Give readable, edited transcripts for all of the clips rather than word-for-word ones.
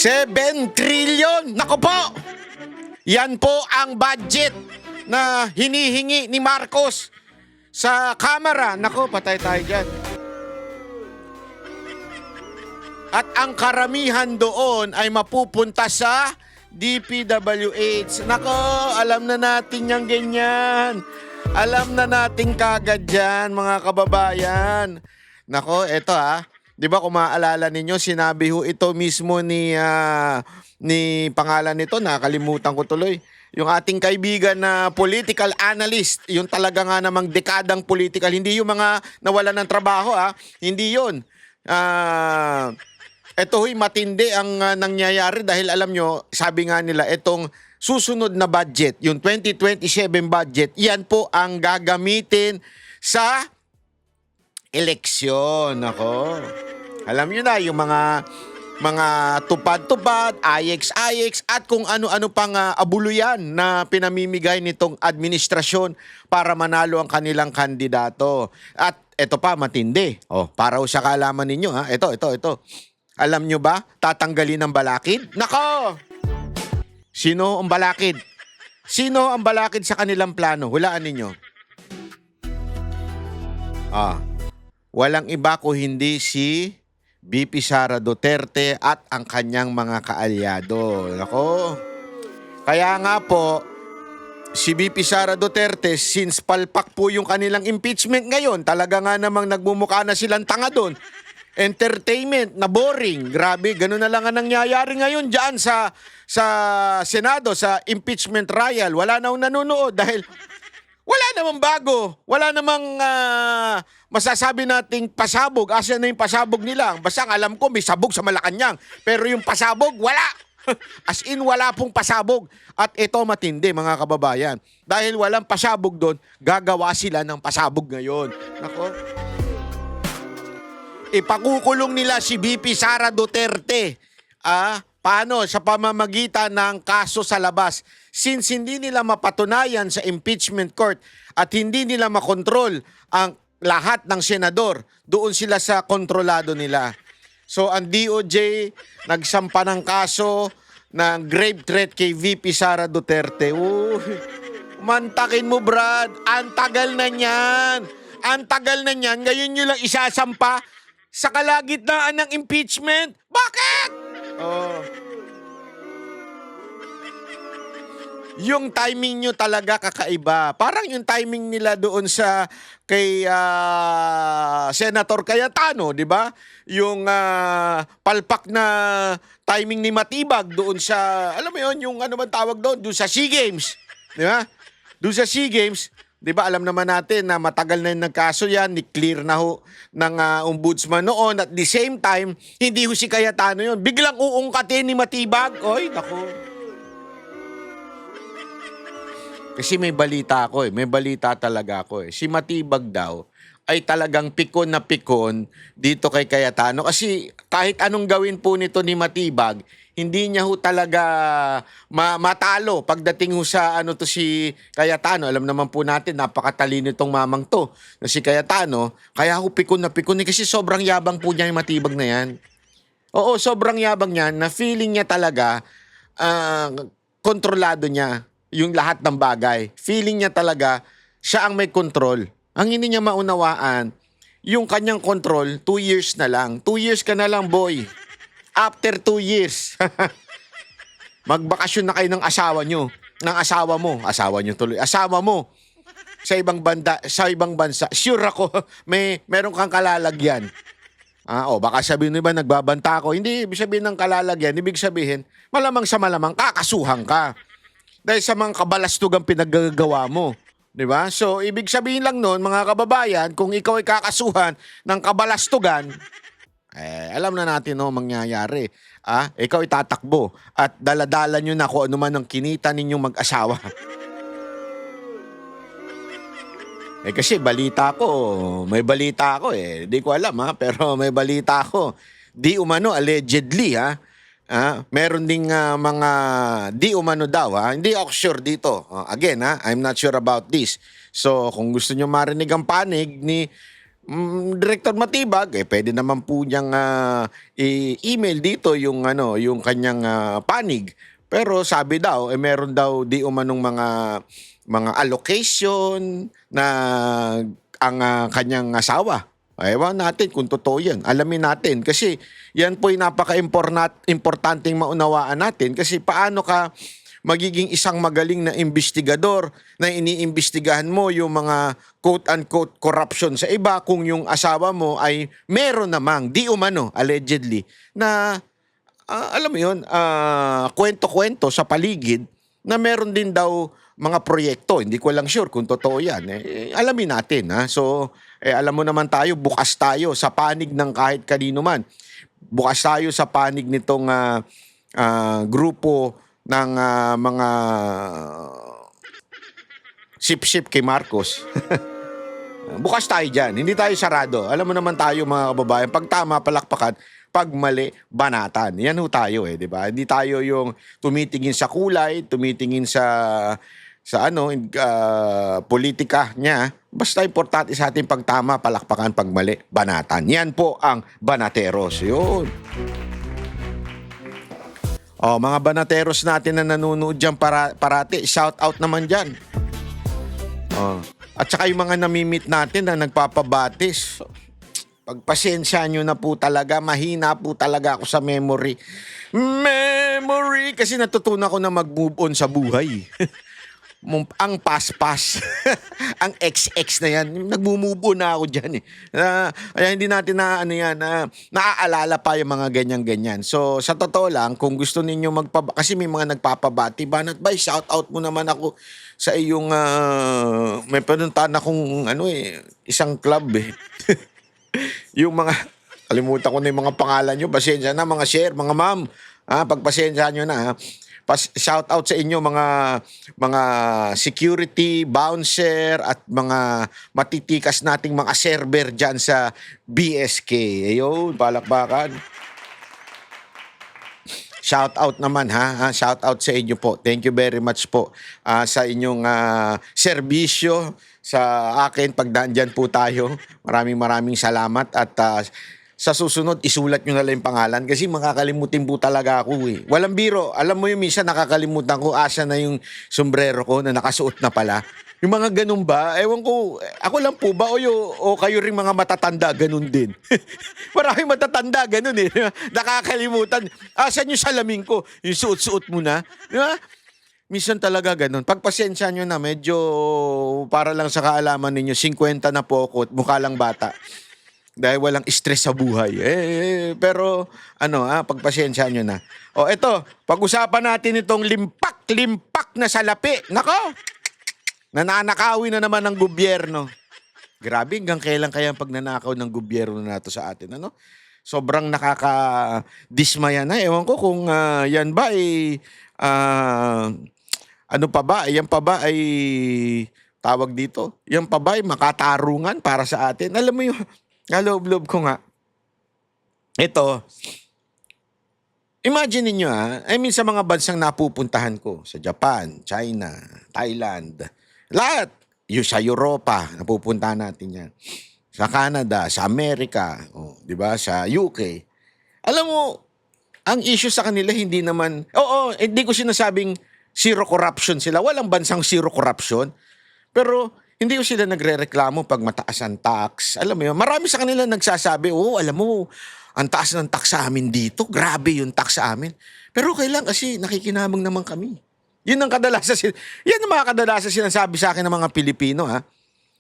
7 trillion! Nako po! Yan po ang budget na hinihingi ni Marcos sa Kamara. Nako, patay tayo dyan. At ang karamihan doon ay mapupunta sa DPWH. Nako, alam na natin yung ganyan. Alam na natin kagad yan, mga kababayan. Nako, eto Di ba kung maaalala ninyo, sinabi ho ito mismo ni pangalan nito, nakalimutan ko tuloy. Yung ating kaibigan na political analyst, yung talaga nga namang dekadang political, hindi yung mga nawalan ng trabaho hindi yun. Ito ho'y matindi ang nangyayari dahil alam nyo, sabi nga nila, itong susunod na budget, yung 2027 budget, yan po ang gagamitin sa eleksyon. Ako. Alam nyo na, yung mga tupad-tupad, AYEX at kung ano-ano pang abuluyan na pinamimigay nitong administrasyon para manalo ang kanilang kandidato. At ito pa, matindi. Para sa kaalaman ninyo, Ito. Alam nyo ba, tatanggalin ang balakid? Nako! Sino ang balakid? Sino ang balakid sa kanilang plano? Hulaan ninyo. Walang iba kung hindi si VP Sara Duterte at ang kanyang mga kaalyado. Nako. Kaya nga po, si VP Sara Duterte, since palpak po yung kanilang impeachment ngayon, talaga nga namang nagmumukha na silang tanga doon. Entertainment na boring. Grabe, ganun na lang ang nangyayari ngayon dyan sa Senado, sa impeachment trial. Wala na nanonood dahil wala namang bago. Wala namang masasabi nating pasabog. Asa na yung pasabog nila? Basta alam ko may sabog sa Malacanang. Pero yung pasabog, wala. As in, wala pong pasabog. At ito matindi, mga kababayan. Dahil walang pasabog doon, gagawa sila ng pasabog ngayon. Nako. Ipakukulong nila si VP Sara Duterte. Paano? Sa pamamagitan ng kaso sa labas. Since hindi nila mapatunayan sa impeachment court at hindi nila makontrol ang lahat ng senador, doon sila sa kontrolado nila. So ang DOJ nagsampa ng kaso ng grave threat kay VP Sara Duterte. Mantakin mo, Brad. Ang tagal na niyan. Ang tagal na niyan. Ngayon nyo lang isasampa sa kalagitnaan ng impeachment. Bakit? Yung timing nyo talaga kakaiba. Parang yung timing nila doon sa kay Senator Cayetano, di ba? Yung palpak na timing ni Matibag doon sa, alam mo yun, yung ano man tawag doon, doon sa SEA Games. Di ba? Doon sa SEA Games, di ba alam naman natin na matagal na yung nagkaso yan, ni-clear na ho ng ombudsman noon. At the same time, hindi ho si Cayetano yun. Biglang uungkatin ni Matibag. Oy, naku. Kasi may balita ako may balita talaga ako Si Matibag daw ay talagang pikon na pikon dito kay Cayetano. Kasi kahit anong gawin po nito ni Matibag, hindi niya ho talaga matalo pagdating ho sa si Cayetano. Alam naman po natin, napakatalino itong mamang to na si Cayetano. Kaya ho pikon na pikon kasi sobrang yabang po niya yung Matibag na yan. Oo, sobrang yabang niya na feeling niya talaga kontrolado niya yung lahat ng bagay. Feeling niya talaga siya ang may control. Ang hindi niya maunawaan, yung kanyang control, 2 years na lang. 2 years ka na lang, boy. After 2 years, magbakasyon na kayo ng asawa nyo. Ng asawa mo. Asawa nyo tuloy. Asawa mo. Sa ibang bansa. Sure ako, meron kang kalalagyan. Baka sabihin nyo ba, nagbabanta ako. Hindi, ibig sabihin ng kalalagyan. Ibig sabihin, malamang sa malamang, kakasuhan ka. Dahil sa mga kabalastugang pinaggagawa mo. Diba? So, ibig sabihin lang nun, mga kababayan, kung ikaw ay kakasuhan ng kabalastugan, alam na natin mangyayari. Ikaw ay tatakbo at daladala nyo na kung ano man ang kinita ninyong mag-asawa. Kasi balita ko, may balita ako Di ko alam pero may balita ako. Di umano, allegedly meron ding mga di umano daw Hindi ako sure dito. Again I'm not sure about this. So kung gusto nyo marinig ang panig ni Director Matibag, pwede naman po niyang i-email dito yung ano, yung kanyang panig. Pero sabi daw, meron daw di umanong mga allocation na ang kanyang asawa. Ewan natin kung totoo yan. Alamin natin. Kasi yan po yung napaka-importanting maunawaan natin. Kasi paano ka magiging isang magaling na investigador na iniimbestigahan mo yung mga quote-unquote corruption sa iba kung yung asawa mo ay meron namang, di umano, allegedly, na alam mo yun, kwento-kwento sa paligid na meron din daw mga proyekto. Hindi ko lang sure kung totoo yan. Alamin natin. Ha? So, alam mo naman tayo, bukas tayo sa panig ng kahit kanino man. Bukas tayo sa panig nitong grupo ng mga sip-sip kay Marcos. Bukas tayo dyan. Hindi tayo sarado. Alam mo naman tayo mga kababayan, pag tama, palakpakan, pag mali, banatan. Yan ho tayo di ba? Hindi tayo yung tumitingin sa kulay, tumitingin sa politika niya. Basta importante sa ating pag tama, palakpakan, pag mali, banatan. Yan po ang banateros. Yun. Mga banateros natin na nanonood dyan parati, shout out naman dyan. At saka yung mga namimit natin na nagpapabatis, pagpasensya nyo na po talaga, mahina po talaga ako sa memory. Kasi natutunan ko na mag-move on sa buhay. Ang pas-pas, ang XX na yan, nagmumove on na ako dyan kaya hindi natin naaalala pa yung mga ganyan-ganyan. So, sa totoo lang, kung gusto ninyo kasi may mga nagpapabati, Banat Bay, shout out mo naman ako sa iyong, may panuntahan akong, isang club yung mga, kalimutan ko na yung mga pangalan nyo, pasensya na, mga share, mga ma'am, pagpasensya nyo na, shout out sa inyo mga security, bouncer at mga matitikas nating mga server dyan sa BSK. Ayun, palakpakan. Shout out naman shout out sa inyo po. Thank you very much po sa inyong serbisyo sa akin pag nandyan po tayo. Maraming salamat at sa susunod, isulat nyo na lang yung pangalan kasi makakalimutin po talaga ako Walang biro. Alam mo yung minsan nakakalimutan ko asa na yung sombrero ko na nakasuot na pala. Yung mga ganun ba? Ewan ko, ako lang po ba o kayo rin mga matatanda ganun din? Maraming matatanda ganun Nakakalimutan. Asan yung salamin ko? Yung suot-suot mo na. Di ba? Minsan talaga ganun. Pagpasensya nyo na, medyo para lang sa kaalaman ninyo, 50 na po ako at mukha lang bata. Dahil walang stress sa buhay. Pero, pagpasensya nyo na. Eto, pag-usapan natin itong limpak na salapi. Nako! Nananakawin na naman ng gobyerno. Grabe, hanggang kailan kaya pagnanakaw ng gobyerno na ito sa atin, Sobrang nakakadismaya na. Ewan ko kung yan ba ano pa ba? Yan pa ba ay tawag dito? Yan pa ba ay makatarungan para sa atin? Alam mo yung loob-loob ko nga. Ito, imagine niyo sa mga bansang napupuntahan ko, sa Japan, China, Thailand, lahat, sa Europa, napupuntahan natin yan. Sa Canada, sa Amerika, di ba, sa UK. Alam mo, ang issue sa kanila hindi naman, hindi ko sinasabing zero corruption sila. Walang bansang zero corruption. Pero hindi ko sila nagrereklamo pag mataas ang tax. Alam mo yun, marami sa kanila nagsasabi, alam mo, ang taas ng tax sa amin dito. Grabe yung tax sa amin. Pero okay lang kasi nakikinabang naman kami. Yan ang mga kadalasan sinasabi sa akin ng mga Pilipino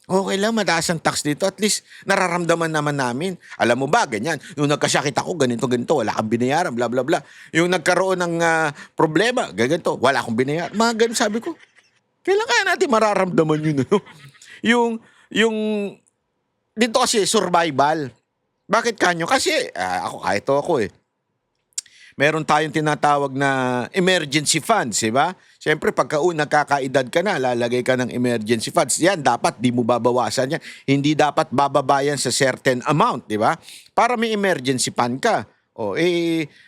Okay lang, mataas ang tax dito. At least, nararamdaman naman namin. Alam mo ba, ganyan. Yung nagkasakit ako, ganito, wala kang binayaran, bla, bla, bla. Yung nagkaroon ng problema, ganito, wala akong binayaran. Mga ganun, sabi ko. Kailan kaya natin mararamdaman yun, yung, dito kasi, survival. Bakit kanyo? Kasi, kahit ako meron tayong tinatawag na emergency funds, di ba? Siyempre, pagka nagkakaedad ka na, lalagay ka ng emergency funds. Yan, dapat di mo babawasan yan. Hindi dapat bababayan sa certain amount, di ba? Para may emergency fund ka.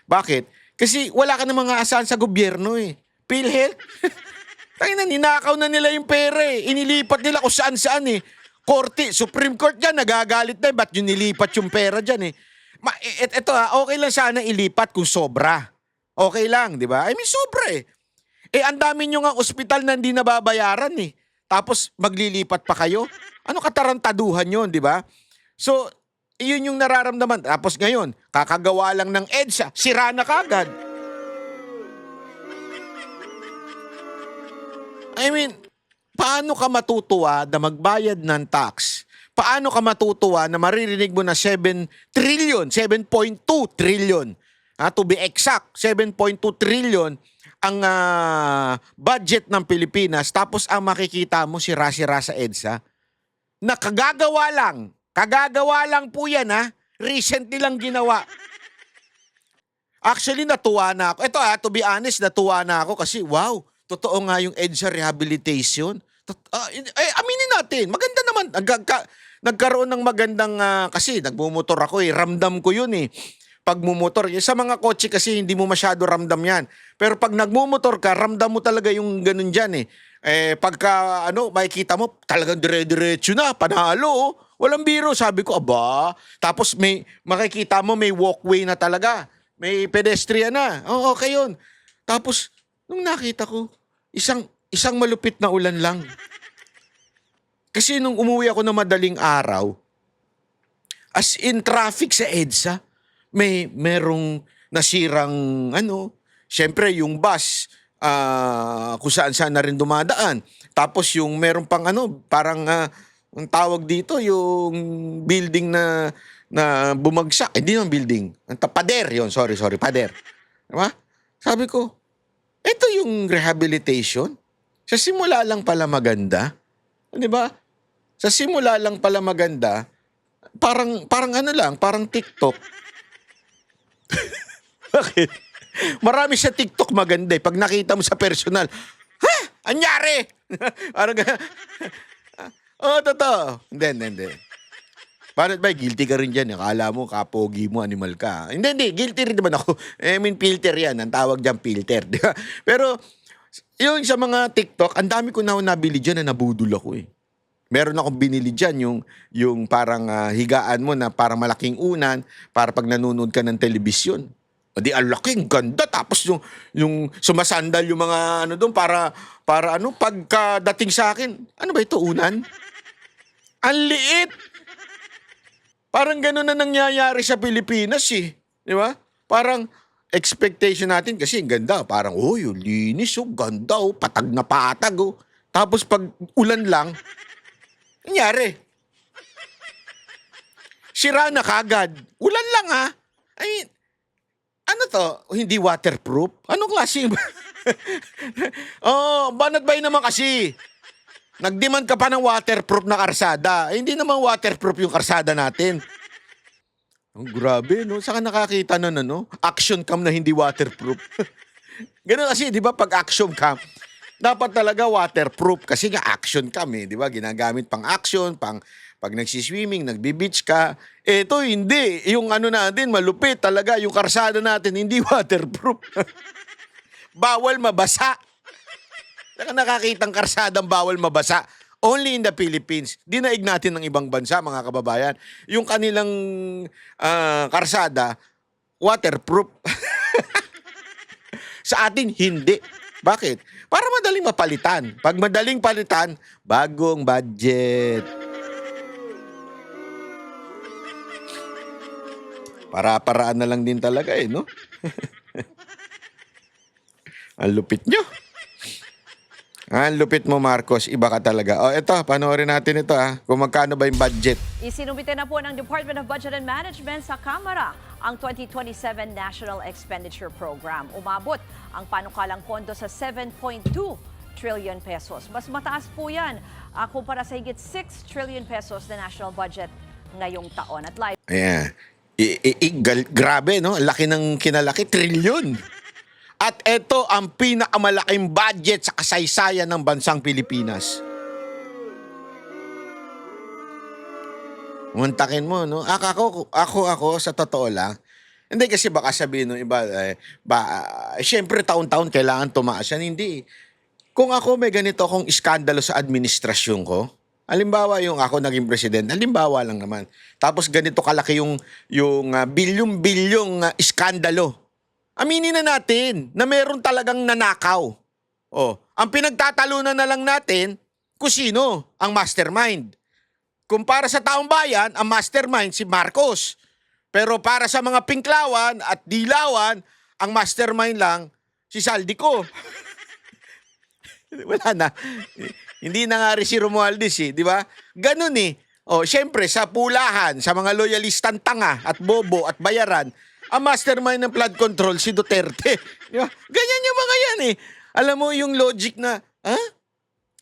Bakit? Kasi wala ka ng mga asahan sa gobyerno PhilHealth. Ninakaw na nila yung pera Inilipat nila kung saan-saan Korte, Supreme Court dyan, nagagalit na, ba't yung nilipat yung pera dyan eh. Ito okay lang sana ilipat kung sobra. Okay lang, di ba? I mean, sobra eh. Ang dami nyo nga ospital na hindi nababayaran eh. Tapos maglilipat pa kayo? Ano katarantaduhan yun, di ba? So, iyon yung nararamdaman. Tapos ngayon, kakagawa lang ng EDSA, sira na kagad. I mean, paano ka matutuwa na magbayad ng tax? Paano ka matutuwa na maririnig mo na 7 trillion, 7.2 trillion, to be exact, 7.2 trillion ang budget ng Pilipinas, tapos ang makikita mo sira-sira sa EDSA? Na kagagawa lang po yan recently lang ginawa. Actually, natuwa na ako. Ito to be honest, natuwa na ako kasi wow, totoo nga yung EDSA rehabilitation. Aminin natin, maganda naman. Nagkaroon ng magandang, kasi nagmumotor ako ramdam ko yun eh. Pag mumotor, sa mga kotse kasi hindi mo masyado ramdam yan. Pero pag nagmumotor ka, ramdam mo talaga yung ganun dyan eh. Pagka makikita mo, talagang dire-diretso na, panalo. Walang biro, sabi ko, aba. Tapos makikita mo may walkway na talaga. May pedestrian na. Okay yun. Tapos, nung nakita ko, isang malupit na ulan lang. Kasi nung umuwi ako na madaling araw, as in traffic sa EDSA, merong nasirang syempre yung bus, kung saan na rin dumadaan. Tapos yung meron pang parang ang tawag dito, yung building na bumagsak. Hindi naman building. Pader yun. Sorry, pader. Diba? Sabi ko, ito yung rehabilitation. Sa simula lang pala maganda. Diba? Sa simula lang pala maganda, parang parang TikTok. Bakit? Marami sa TikTok maganda eh. Pag nakita mo sa personal, anyari! Parang totoo. Hindi. Bakit ba? Guilty ka rin dyan. Akala mo, kapogi mo, animal ka. Hindi. Guilty rin naman ako. Filter yan. Ang tawag dyan, filter. Di ba? Pero, yung sa mga TikTok, ang dami ko na nabili dyan na nabudol ako eh. Meron akong binili dyan, yung parang higaan mo na parang malaking unan para pag nanonood ka ng telebisyon. Di ang laking ganda. Tapos yung sumasandal yung mga doon para pagkadating sa akin, ano ba ito, unan? Ang liit! Parang gano'n na nangyayari sa Pilipinas eh. Di ba? Parang expectation natin kasi ang ganda. Parang, yung linis, ganda, patag na patag. Tapos pag ulan lang, nangyari. Sira na kagad. Ulan lang I mean, ano to? Hindi waterproof? Anong klase? Banat bay naman kasi. Nag-demand ka pa ng waterproof na karsada. Hindi naman waterproof yung karsada natin. Grabe, no? Saan ka nakakita nun, action cam na hindi waterproof? Ganun kasi, di ba, pag action cam, dapat talaga waterproof kasi nga action cam di ba? Ginagamit pang action, pag nagsiswimming, nagbi-beach ka. Ito hindi. Yung natin, malupit talaga. Yung karsada natin, hindi waterproof. Bawal mabasa. Saka nakakitang karsadang bawal mabasa. Only in the Philippines. Dinaig natin ng ibang bansa, mga kababayan. Yung kanilang karsada, waterproof. Sa atin, hindi. Bakit? Para madaling mapalitan. Pag madaling palitan, bagong budget. Para-paraan na lang din talaga no? Ang lupit nyo. Ang lupit mo, Marcos. Iba ka talaga. Ito, panoorin natin ito kung magkano ba yung budget. Isinumite na po ng Department of Budget and Management sa Kamara ang 2027 National Expenditure Program. Umabot ang panukalang pondo sa 7.2 trillion pesos. Mas mataas po yan kumpara sa higit 6 trillion pesos na national budget ngayong taon. At live. Ayan. Grabe, no? Laki ng kinalaki. Trilyon. At ito ang pinakamalaking budget sa kasaysayan ng bansang Pilipinas. Muntakin mo, no? Ako, sa totoo lang, hindi kasi baka sabihin ng iba, syempre taon-taon kailangan tumaas yan. Hindi. Kung ako may ganito akong iskandalo sa administrasyon ko, Halimbawa, yung ako naging president, halimbawa lang naman. Tapos ganito kalaki yung bilyong-bilyong iskandalo. Aminin na natin na meron talagang nanakaw. Oh, ang pinagtatalunan na lang natin kung sino ang mastermind. Kung para sa taong bayan, ang mastermind si Marcos. Pero para sa mga pinklawan at dilawan, ang mastermind lang si Saldico. Wala na. Hindi na nga rin si Romualdez di ba? Ganun O, syempre, sa pulahan, sa mga loyalistang tanga at bobo at bayaran, ang mastermind ng flood control si Duterte. Di ba? Ganyan yung mga yan Alam mo yung logic na,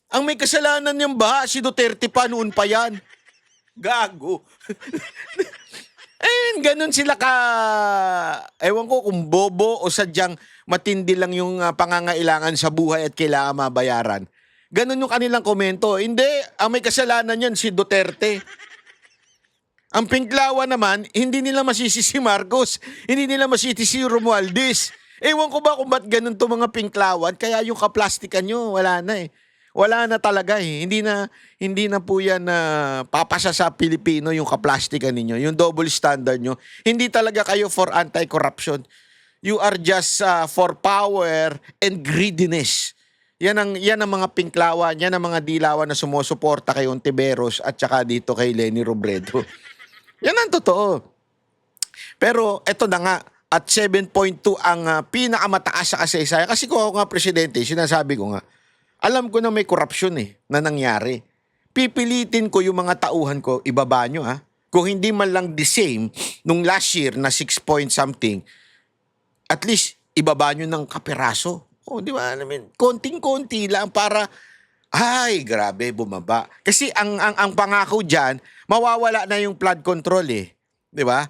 ang may kasalanan niyang baha, si Duterte pa, noon pa yan. Gago. Ganun sila ewan ko kung bobo o sadyang matindi lang yung pangangailangan sa buhay at kailangan mabayaran. Ganun yung kanilang komento. Hindi, ang may kasalanan yan si Duterte. Ang pinklawan naman, hindi nila masisi si Marcos, hindi nila masisi si Romualdez. Ewan ko ba kung ba't ganun to mga pinklawan, kaya yung kaplastikan nyo, wala na Wala na talaga Hindi na po yan papasa sa Pilipino yung kaplastikan ninyo, yung double standard nyo. Hindi talaga kayo for anti-corruption. You are just for power and greediness. Yan ang mga pinklawan, yan ang mga dilawan na sumusuporta kay Ontiveros at saka dito kay Leni Robredo. Yan ang totoo. Pero eto na nga, at 7.2 ang pinakamataas sa kasaysayan. Kasi kung ako nga presidente, sinasabi ko nga, alam ko na may korupsyon na nangyari. Pipilitin ko yung mga tauhan ko, ibaba nyo Kung hindi man lang the same nung last year na 6 point something, at least ibaba nyo ng kapiraso. Di ba? Konting-konti lang para, ay, grabe, bumaba. Kasi ang pangako dyan, mawawala na yung flood control Di ba?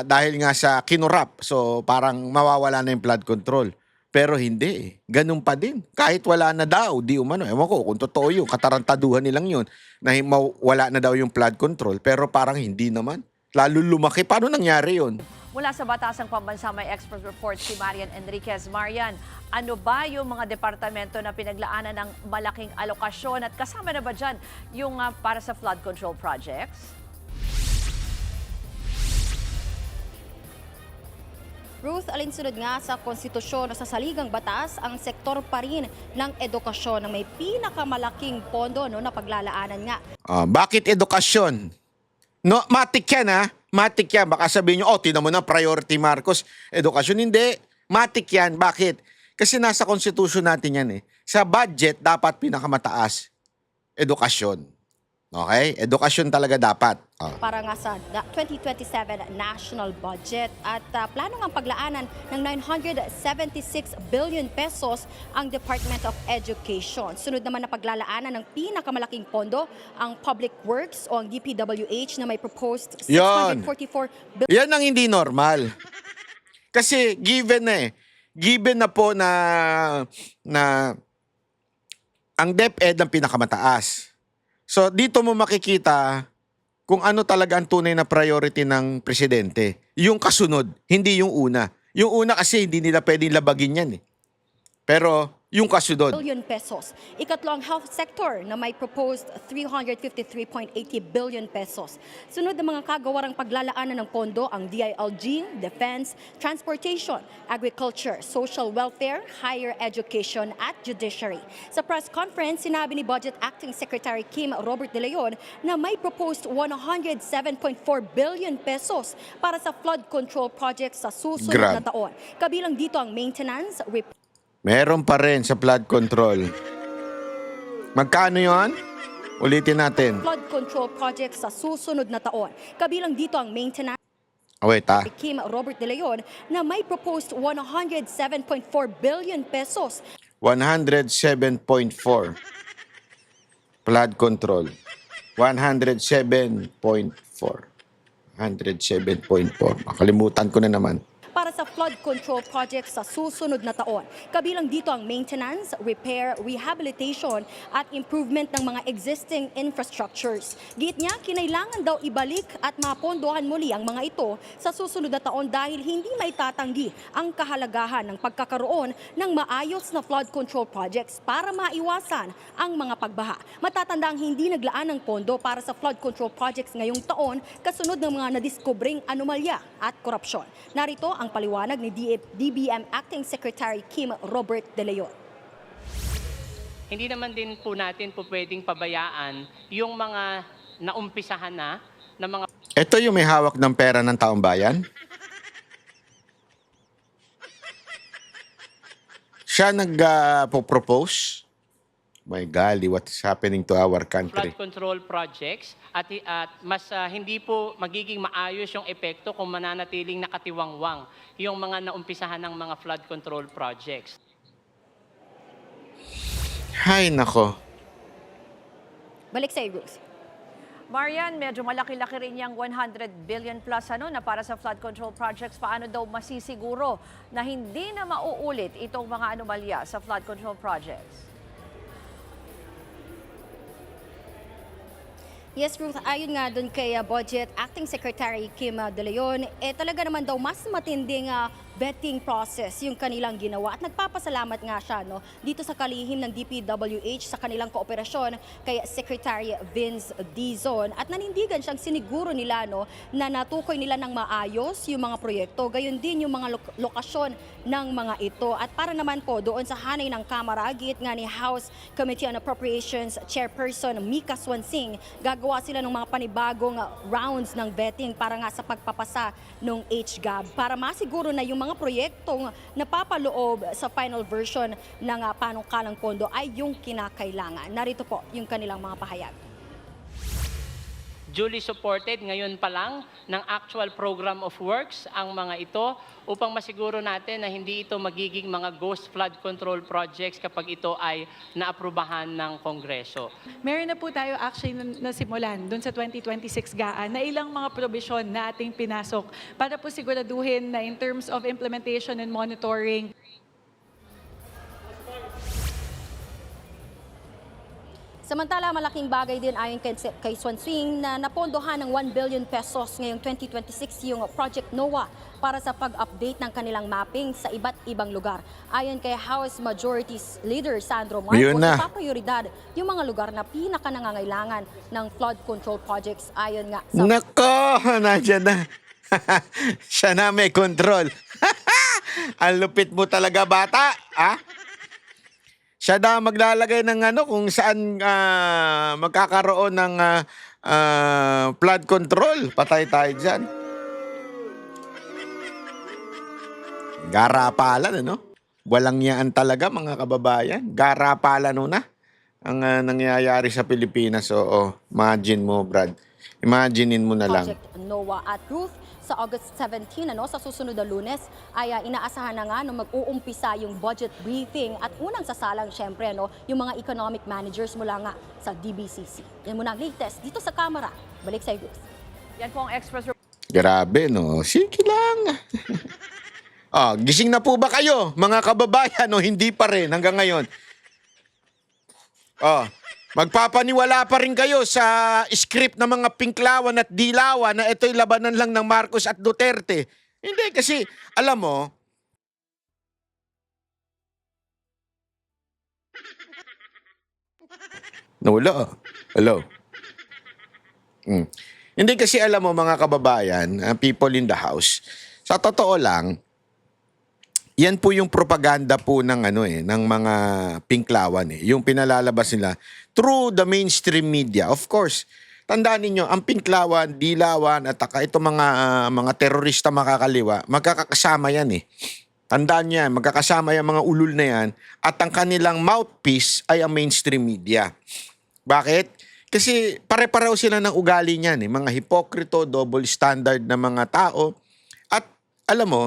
Dahil nga sa kinurap. So, parang mawawala na yung flood control. Pero hindi Ganun pa din. Kahit wala na daw, di umano. Ewan ko kung totoo yun. Katarantaduhan nilang yun na wala na daw yung flood control. Pero parang hindi naman. Lalo lumaki. Paano nangyari yun? Mula sa Batasang Pambansa, may expert report si Marian Enriquez. Marian, ano ba yung mga departamento na pinaglaanan ng malaking alokasyon at kasama na ba dyan yung para sa flood control projects? Ruth, alinsunod nga sa konstitusyon o sa saligang batas, ang sektor pa rin ng edukasyon na may pinakamalaking pondo na paglalaanan nga. Bakit edukasyon? No, matik yan Matik yan. Baka sabihin nyo, tinan mo na, priority Marcos. Edukasyon, hindi. Matik yan. Bakit? Kasi nasa konstitusyon natin yan Sa budget, dapat pinakamataas. Edukasyon. Okay? Edukasyon talaga dapat. Para nga sa 2027 national budget at plano ng paglaanan ng 976 billion pesos ang Department of Education. Sunod naman na paglalaanan ng pinakamalaking pondo ang Public Works o ang DPWH na may proposed 644 billion. Yan ang hindi normal. Kasi given na po na ang DepEd ang pinakamataas. So dito mo makikita kung ano talaga ang tunay na priority ng presidente. Yung kasunod, hindi yung una. Yung una kasi hindi nila pwedeng labagin yan Pero yung kasunod. Billion pesos. Ikatlo ang health sector na may proposed 353.80 billion pesos. Sunod ang mga kagawarang paglalaanan ng pondo ang DILG, Defense, Transportation, Agriculture, Social Welfare, Higher Education at Judiciary. Sa press conference, sinabi ni Budget Acting Secretary Kim Robert De Leon na may proposed 107.4 billion pesos para sa flood control projects sa susunod na taon. Kabilang dito ang maintenance, Meron pa rin sa flood control. Magkano yun? Ulitin natin. Flood control projects sa susunod na taon. Kabilang dito ang maintenance. Wait Kim Robert De Leon na may proposed 107.4 billion pesos. 107.4. Flood control. 107.4. 107.4. Makalimutan ko na naman. para sa flood control projects sa susunod na taon. Kabilang dito ang maintenance, repair, rehabilitation at improvement ng mga existing infrastructures. Giit niya, kinailangan daw ibalik at mapondohan muli ang mga ito sa susunod na taon dahil hindi maitatanggi ang kahalagahan ng pagkakaroon ng maayos na flood control projects para maiwasan ang mga pagbaha. Matatandang hindi naglaan ng pondo para sa flood control projects ngayong taon kasunod ng mga nadiskubring anomalya at korupsyon. Narito ang paliwanag ni DBM Acting Secretary Kim Robert De Leon. Hindi naman din po natin po pwedeng pabayaan yung mga naumpisahan na mga. Ito yung may hawak ng pera ng taong bayan? Siya nag-propose? My golly, what is happening to our country? Flood control projects at mas hindi po magiging maayos yung epekto kung mananatiling nakatiwangwang yung mga naumpisahan ng mga flood control projects. Hay nako. Balik sa Ruth. Marian, medyo malaki-laki rin yung 100 billion plus na para sa flood control projects. Paano daw masisiguro na hindi na mauulit itong mga anomalya sa flood control projects? Yes, Ruth, ayon nga doon kay Budget Acting Secretary Kim De Leon, talaga naman daw mas matinding vetting process yung kanilang ginawa at nagpapasalamat nga siya dito sa kalihim ng DPWH sa kanilang kooperasyon kay Secretary Vince Dizon at nanindigan siyang siniguro nila na natukoy nila ng maayos yung mga proyekto, gayon din yung mga lokasyon ng mga ito. At para naman po doon sa hanay ng Kamara, git nga ni House Committee on Appropriations Chairperson Mika Swansing, gagawa sila ng mga panibagong rounds ng vetting para nga sa pagpapasa ng HGAB para masiguro na yung mga proyektong napapaloob sa final version ng panukalang pondo ay yung kinakailangan. Narito po yung kanilang mga pahayag. Duly supported ngayon pa lang ng actual program of works ang mga ito upang masiguro natin na hindi ito magiging mga ghost flood control projects kapag ito ay naaprubahan ng Kongreso. Meron na po tayo actually nasimulan doon sa 2026 GAA na ilang mga probisyon na ating pinasok para po siguraduhin na in terms of implementation and monitoring. Samantala, malaking bagay din ayon kay Swansing na napondohan ng 1 billion pesos ngayong 2026 yung Project NOAA para sa pag-update ng kanilang mapping sa iba't ibang lugar. Ayon kay House Majority Leader Sandro Marcos, ipaprioridad yung mga lugar na pinaka-nangangailangan ng flood control projects ayon nga sa... Nako, nandiyan na. Siya na may control. Ang lupit mo talaga, bata. Siya na maglalagay ng kung saan magkakaroon ng flood control. Patay tayo dyan. Garapalan, Walang yaan talaga, mga kababayan. Garapalan ang nangyayari sa Pilipinas. Oo, imagine mo, Brad. Imaginein mo na lang. Project NOAA at Ruth sa August 17 sa susunod na Lunes ay inaasahan na nga mag-uumpisa yung budget briefing at unang sasalang syempre yung mga economic managers mula nga sa DBCC. Yan muna ang latest dito sa Kamara. Balik sa Ruth. Yan po ang Express. Grabe, Sige lang. Gising na po ba kayo, mga kababayan, hindi pa rin hanggang ngayon? Magpapaniwala pa rin kayo sa script ng mga pinklawan at dilawan na ito'y labanan lang ng Marcos at Duterte. Hindi, kasi alam mo, nawala. Hello. Hindi kasi alam mo, mga kababayan, people in the house, sa totoo lang, yan po yung propaganda po ng ng mga pinklawan yung pinalalabas nila through the mainstream media. Of course, tandaan niyo ang pinklawan, dilawan at itong mga terorista makakaliwa, magkakasama yan Tandaan niyo, magkakasama yung mga ulul na yan at ang kanilang mouthpiece ay ang mainstream media. Bakit? Kasi pare-pareho sila ng ugali niyan mga hipokrito, double standard na mga tao. At alam mo,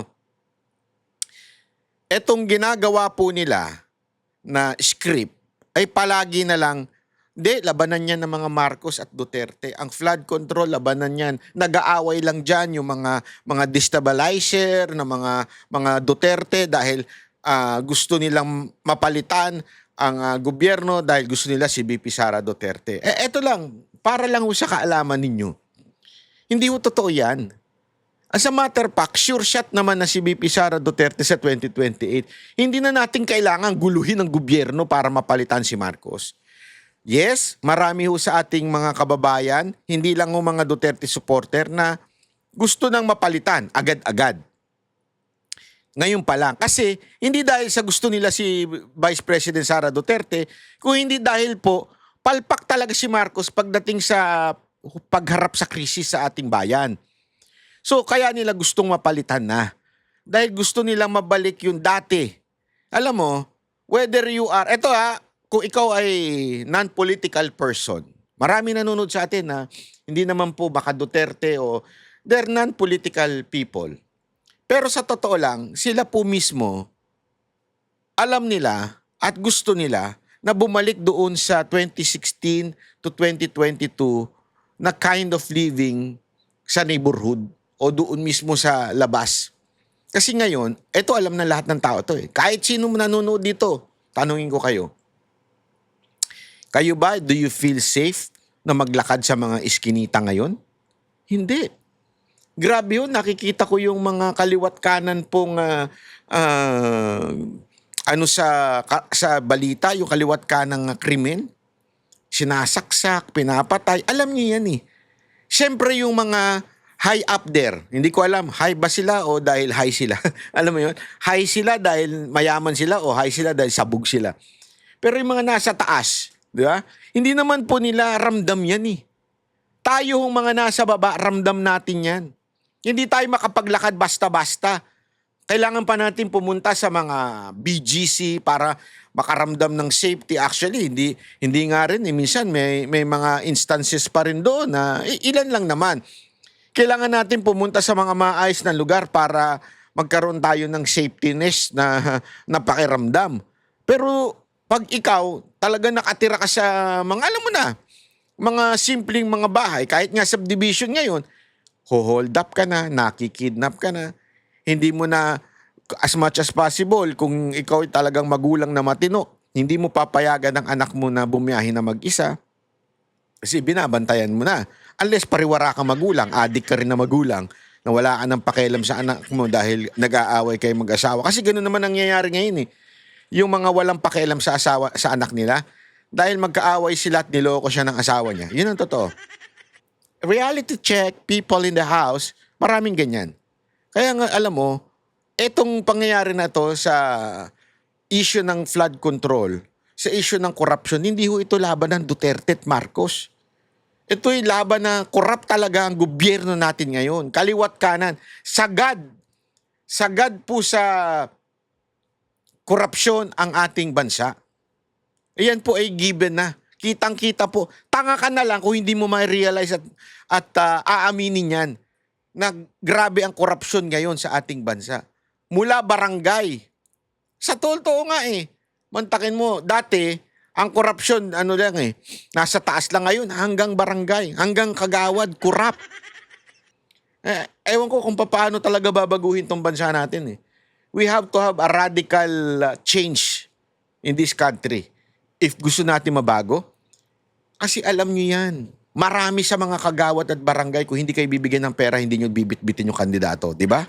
etong ginagawa po nila na script ay palagi na lang Hindi, labanan yan ng mga Marcos at Duterte. Ang flood control, labanan yan. Nag-aaway lang dyan yung mga destabilizer na mga Duterte dahil gusto nilang mapalitan ang gobyerno dahil gusto nila si VP Sara Duterte. Eto lang, para lang ho sa kaalaman ninyo. Hindi ho totoo yan. As a matter of fact, sure shot naman na si VP Sara Duterte sa 2028. Hindi na natin kailangan guluhin ang gobyerno para mapalitan si Marcos. Yes, marami ho sa ating mga kababayan, hindi lang ho mga Duterte supporter na gusto nang mapalitan agad-agad. Ngayon pa lang. Kasi hindi dahil sa gusto nila si Vice President Sara Duterte, kung hindi dahil po, palpak talaga si Marcos pagdating sa pagharap sa krisis sa ating bayan. So kaya nila gustong mapalitan na. Dahil gusto nilang mabalik yung dati. Alam mo, whether you are, kung ikaw ay non-political person, marami nanonood sa atin na hindi naman po baka Duterte o they're non-political people. Pero sa totoo lang, sila po mismo, alam nila at gusto nila na bumalik doon sa 2016 to 2022 na kind of living sa neighborhood o doon mismo sa labas. Kasi ngayon, ito alam na lahat ng tao to eh. Kahit sino nanonood dito, tanungin ko kayo. Kayo ba, do you feel safe na maglakad sa mga iskinita ngayon? Hindi. Grabe yun, nakikita ko yung mga kaliwat kanan pong sa balita, yung kaliwat kanang krimen. Sinasaksak, pinapatay. Alam niyo yan eh. Siyempre yung mga high up there, hindi ko alam, high ba sila o dahil high sila? Alam mo yun? High sila dahil mayaman sila o high sila dahil sabog sila. Pero yung mga nasa taas, di ba? Hindi naman po nila ramdam yan eh. Tayo yung mga nasa baba, ramdam natin yan. Hindi tayo makapaglakad basta-basta. Kailangan pa natin pumunta sa mga BGC para makaramdam ng safety. Actually, hindi nga rin. Minsan may mga instances pa rin doon na ilan lang naman. Kailangan natin pumunta sa mga maayos na lugar para magkaroon tayo ng safety nest na pakiramdam. Pero pag ikaw talaga nakatira ka sa mga, alam mo na, mga simpleng mga bahay, kahit nga subdivision ngayon, hold up ka na, nakikidnap ka na, hindi mo na as much as possible kung ikaw ay talagang magulang na matino, hindi mo papayagan ng anak mo na bumiyahe na mag-isa kasi binabantayan mo na. Unless pariwara ka magulang, adik ka rin na magulang, na wala ka ng pakialam sa anak mo dahil nag-aaway kayo mag-asawa. Kasi ganoon naman nangyayari ngayon eh. Yung mga walang pakialam sa anak nila, dahil magkaaway sila at niloko siya ng asawa niya. Yun ang totoo. Reality check, people in the house, maraming ganyan. Kaya nga, alam mo, etong pangyayari na to sa issue ng flood control, sa issue ng corruption, hindi ho ito laban ng Duterte at Marcos. Ito'y laban na corrupt talaga ang gobyerno natin ngayon. Kaliwat kanan. Sagad po sa korupsyon ang ating bansa. Iyan po ay given na. Kitang-kita po. Tanga ka na lang kung hindi mo ma-realize at aaminin yan na grabe ang korupsyon ngayon sa ating bansa. Mula barangay. Sa totoo nga eh. Mantakin mo, dati, ang korupsyon, nasa taas lang ngayon, hanggang barangay, hanggang kagawad, kurap. Ewan ko kung paano talaga babaguhin tong bansa natin eh. We have to have a radical change in this country. If gusto natin mabago, kasi alam nyo yan, marami sa mga kagawad at barangay, kung hindi kayo bibigyan ng pera, hindi nyo bibit-bitin yung kandidato, di ba?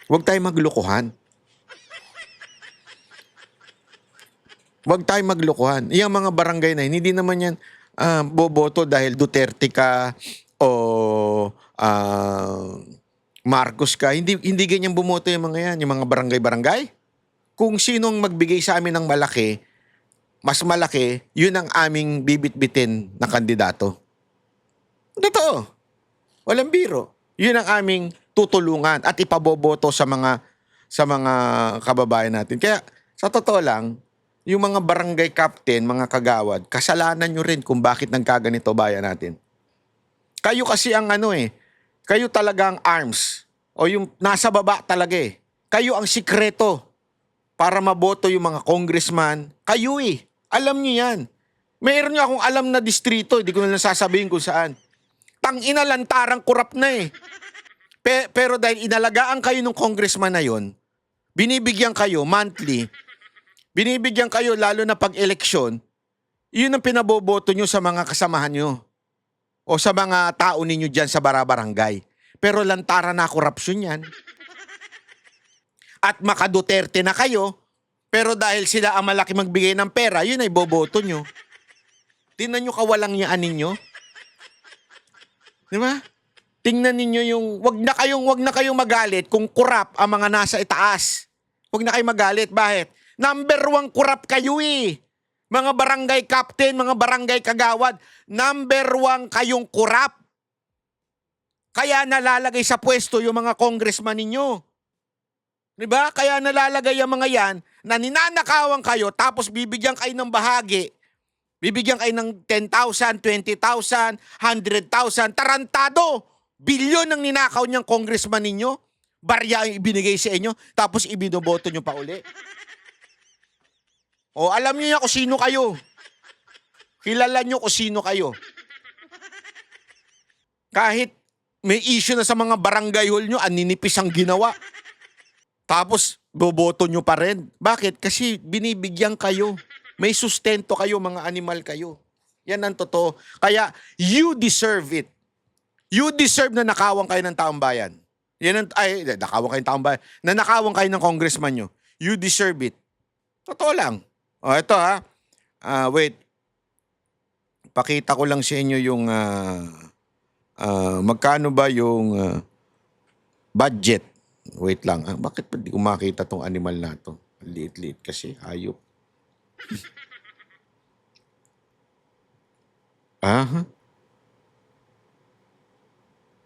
Huwag tayo maglukuhan. Huwag tayo maglukuhan. Yung mga barangay na hindi naman yan boboto dahil Duterte ka o Marcos ka. Hindi ganyan bumoto yung mga yan, yung mga barangay-barangay. Kung sinong magbigay sa amin ng malaki, mas malaki, yun ang aming bibit-bitin na kandidato. Totoo. Walang biro. Yun ang aming tutulungan at ipaboboto sa mga kababayan natin. Kaya sa totoo lang, yung mga barangay captain, mga kagawad, kasalanan nyo rin kung bakit nagkaganito bayan natin. Kayo kasi ang kayo talaga ang arms o yung nasa baba talaga eh. Kayo ang sikreto para maboto yung mga congressman. Kayo eh. Alam nyo yan. Mayroon nga akong alam na distrito, hindi ko na lang sasabihin kung saan. Tangina, lantarang kurap na eh. Pero dahil inalagaan kayo ng congressman na yon, binibigyan kayo monthly, binibigyan kayo lalo na pag-eleksyon, yun ang pinaboboto nyo sa mga kasamahan nyo o sa mga tao ninyo dyan sa barabarangay. Pero lantara na korupsyon yan. At maka-Duterte na kayo, pero dahil sila ang malaki magbigay ng pera, yun ay boboto nyo. Tingnan nyo kawalang yaan ninyo. Di ba? Tingnan ninyo yung, wag na kayong magalit kung kurap ang mga nasa itaas. Wag na kayong magalit. Bakit? Number 1 kurap kayo eh. Mga barangay captain, mga barangay kagawad, number 1 kayong kurap. Kaya nalalagay sa pwesto yung mga congressman ninyo. Diba? Kaya nalalagay yung mga yan na ninanakawan kayo tapos bibigyan kayo ng bahagi. Bibigyan kayo ng 10,000, 20,000, 100,000. Tarantado! Bilyon ang ninakaw niyang congressman ninyo. Barya ang ibinigay sa inyo tapos ibinoboto nyo pa uli. O alam niyo kung sino kayo. Kilala nyo kung sino kayo. Kahit may issue na sa mga barangay hall nyo, aninipis ang ginawa. Tapos, boboto nyo pa rin. Bakit? Kasi binibigyan kayo. May sustento kayo, mga animal kayo. Yan ang totoo. Kaya, you deserve it. You deserve na nakawang kayo ng taong bayan. Yan ang, nakawang kayo ng taong bayan. Na nakawang kayo ng congressman nyo. You deserve it. Totoo lang. O, ito ha. Wait. Pakita ko lang sa inyo yung magkano ba yung budget. Wait lang. Bakit pa di ko makita tong animal na to? Liit-liit kasi. Hayop. Aha.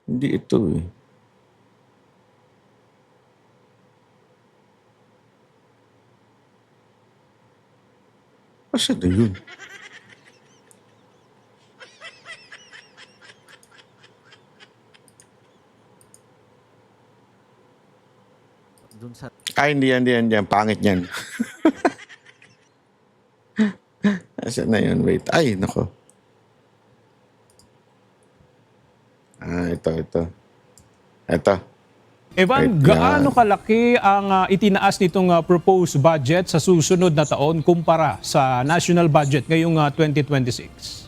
Hindi ito eh. Asa na yun? Dun sa Hindi yan. Pangit yan. Asa na yun? Wait. Ay, nako. Ito. Evan, Wait, gaano kalaki ang itinaas nitong proposed budget sa susunod na taon kumpara sa national budget ngayong 2026?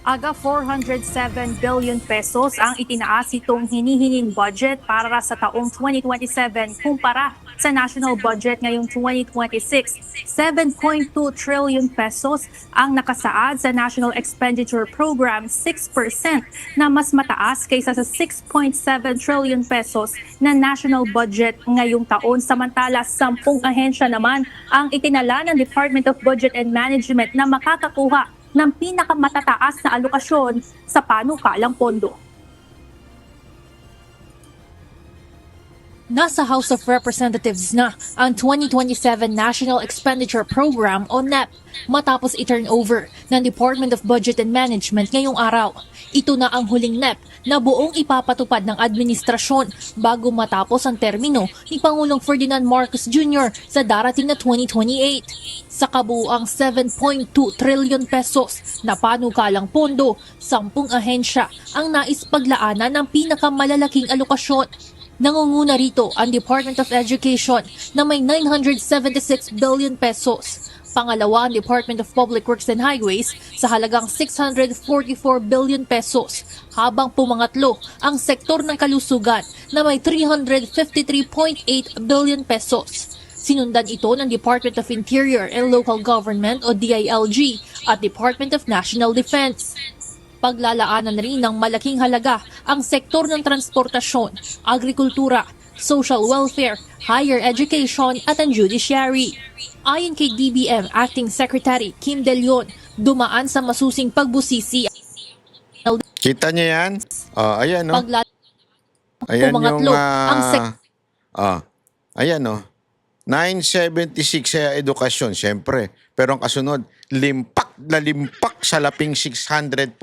Aga 407 billion pesos ang itinaas itong hinihinging budget para sa taong 2027 kumpara sa national budget ngayong 2026. 7.2 trillion pesos ang nakasaad sa National Expenditure Program, 6% na mas mataas kaysa sa 6.7 trillion pesos na national budget ngayong taon. Samantala, 10 ahensya naman ang itinala ng Department of Budget and Management na makakakuha ng pinakamatataas na alokasyon sa panukalang pondo. Nasa House of Representatives na ang 2027 National Expenditure Program o NEP matapos i-turn over ng Department of Budget and Management ngayong araw. Ito na ang huling NEP na buong ipapatupad ng administrasyon bago matapos ang termino ni Pangulong Ferdinand Marcos Jr. sa darating na 2028. Sa kabuuang 7.2 trillion pesos na panukalang pondo, 10 ahensya ang nais paglaanan ng pinakamalalaking alokasyon. Nangunguna rito ang Department of Education na may 976 billion pesos. Pangalawa ang Department of Public Works and Highways sa halagang 644 billion pesos, habang pumangatlo ang sektor ng kalusugan na may 353.8 billion pesos. Sinundan ito ng Department of Interior and Local Government o DILG at Department of National Defense. Paglalaanan rin ng malaking halaga ang sektor ng transportasyon, agrikultura, social welfare, higher education at ang judiciary. Ayon kay DBM Acting Secretary Kim De Leon, dumaan sa masusing pagbusisi. Kita niyo yan? Ayan no? Ayan yung Pumangatlo ang ayan no. 976 sa edukasyon, syempre. Pero ang kasunod, limpak sa laping 644.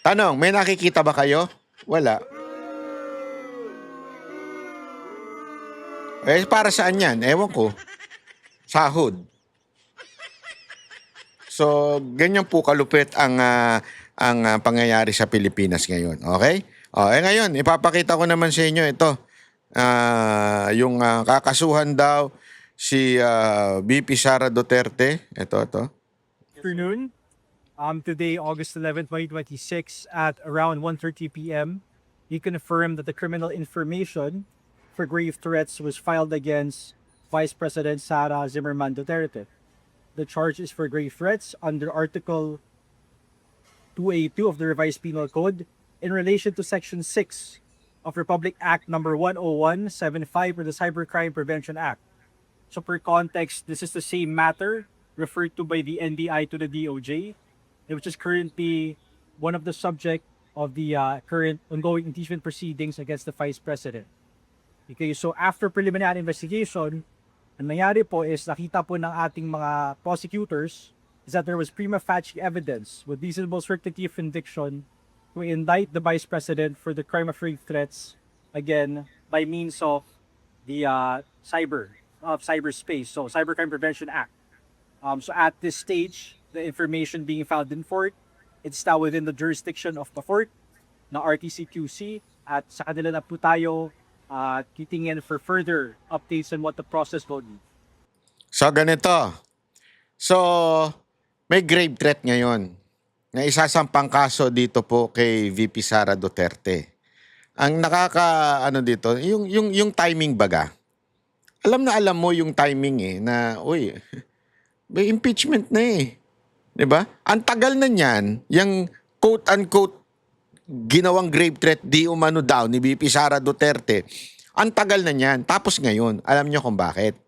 Tanong, may nakikita ba kayo? Wala. Para saan yan? Ewan ko. Sahod. So, ganyan po kalupit ang pangyayari sa Pilipinas ngayon. Okay? Ngayon, ipapakita ko naman sa inyo ito. Yung kakasuhan daw si VP Sara Duterte. Ito. Afternoon. Today, August 11, 2026, at around 1:30 p.m., he confirmed that the criminal information for grave threats was filed against Vice President Sara Zimmerman Duterte. The charge is for grave threats under Article 282 of the Revised Penal Code in relation to Section 6 of Republic Act Number 10175 or the Cybercrime Prevention Act. So per context, this is the same matter referred to by the NBI to the DOJ, which is currently one of the subject of the current ongoing impeachment proceedings against the Vice President. Okay, so after preliminary investigation, ang nangyari po is nakita po ng ating mga prosecutors is that there was prima facie evidence with reasonable certainty of conviction to indict the Vice President for the crime of grave threats, again, by means of the cyberspace, so Cybercrime Prevention Act. So at this stage, the information being filed in court, it's now within the jurisdiction of the court na RTC-QC, at sa kanila na po tayo titingin for further updates on what the process will be. So, ganito. So, may grave threat ngayon na isasampang kaso dito po kay VP Sara Duterte. Ang dito, yung timing baga. Alam na alam mo yung timing na, may impeachment na 'Di ba? Ang tagal na niyan, yung quote-unquote ginawang grave threat di umano daw ni VP Sara Duterte. Ang tagal na niyan. Tapos ngayon, alam niyo kung bakit?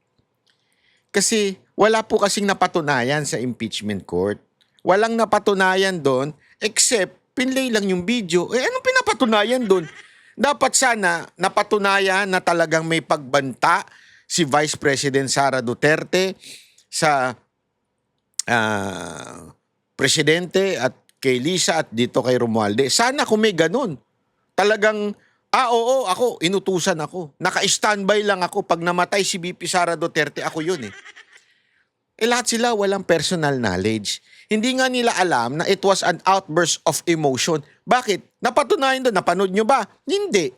Kasi wala po kasing napatunayan sa impeachment court. Walang napatunayan doon except pinlay lang yung video. Anong pinapatunayan doon? Dapat sana napatunayan na talagang may pagbanta si Vice President Sara Duterte sa presidente at kay Lisa at dito kay Romualdez. Sana kung may ganun. Talagang, oo, ako, inutusan ako. Naka-standby lang ako. Pag namatay si VP Sara Duterte, ako yun lahat sila walang personal knowledge. Hindi nga nila alam na it was an outburst of emotion. Bakit? Napatunayan doon. Napanood nyo ba? Hindi.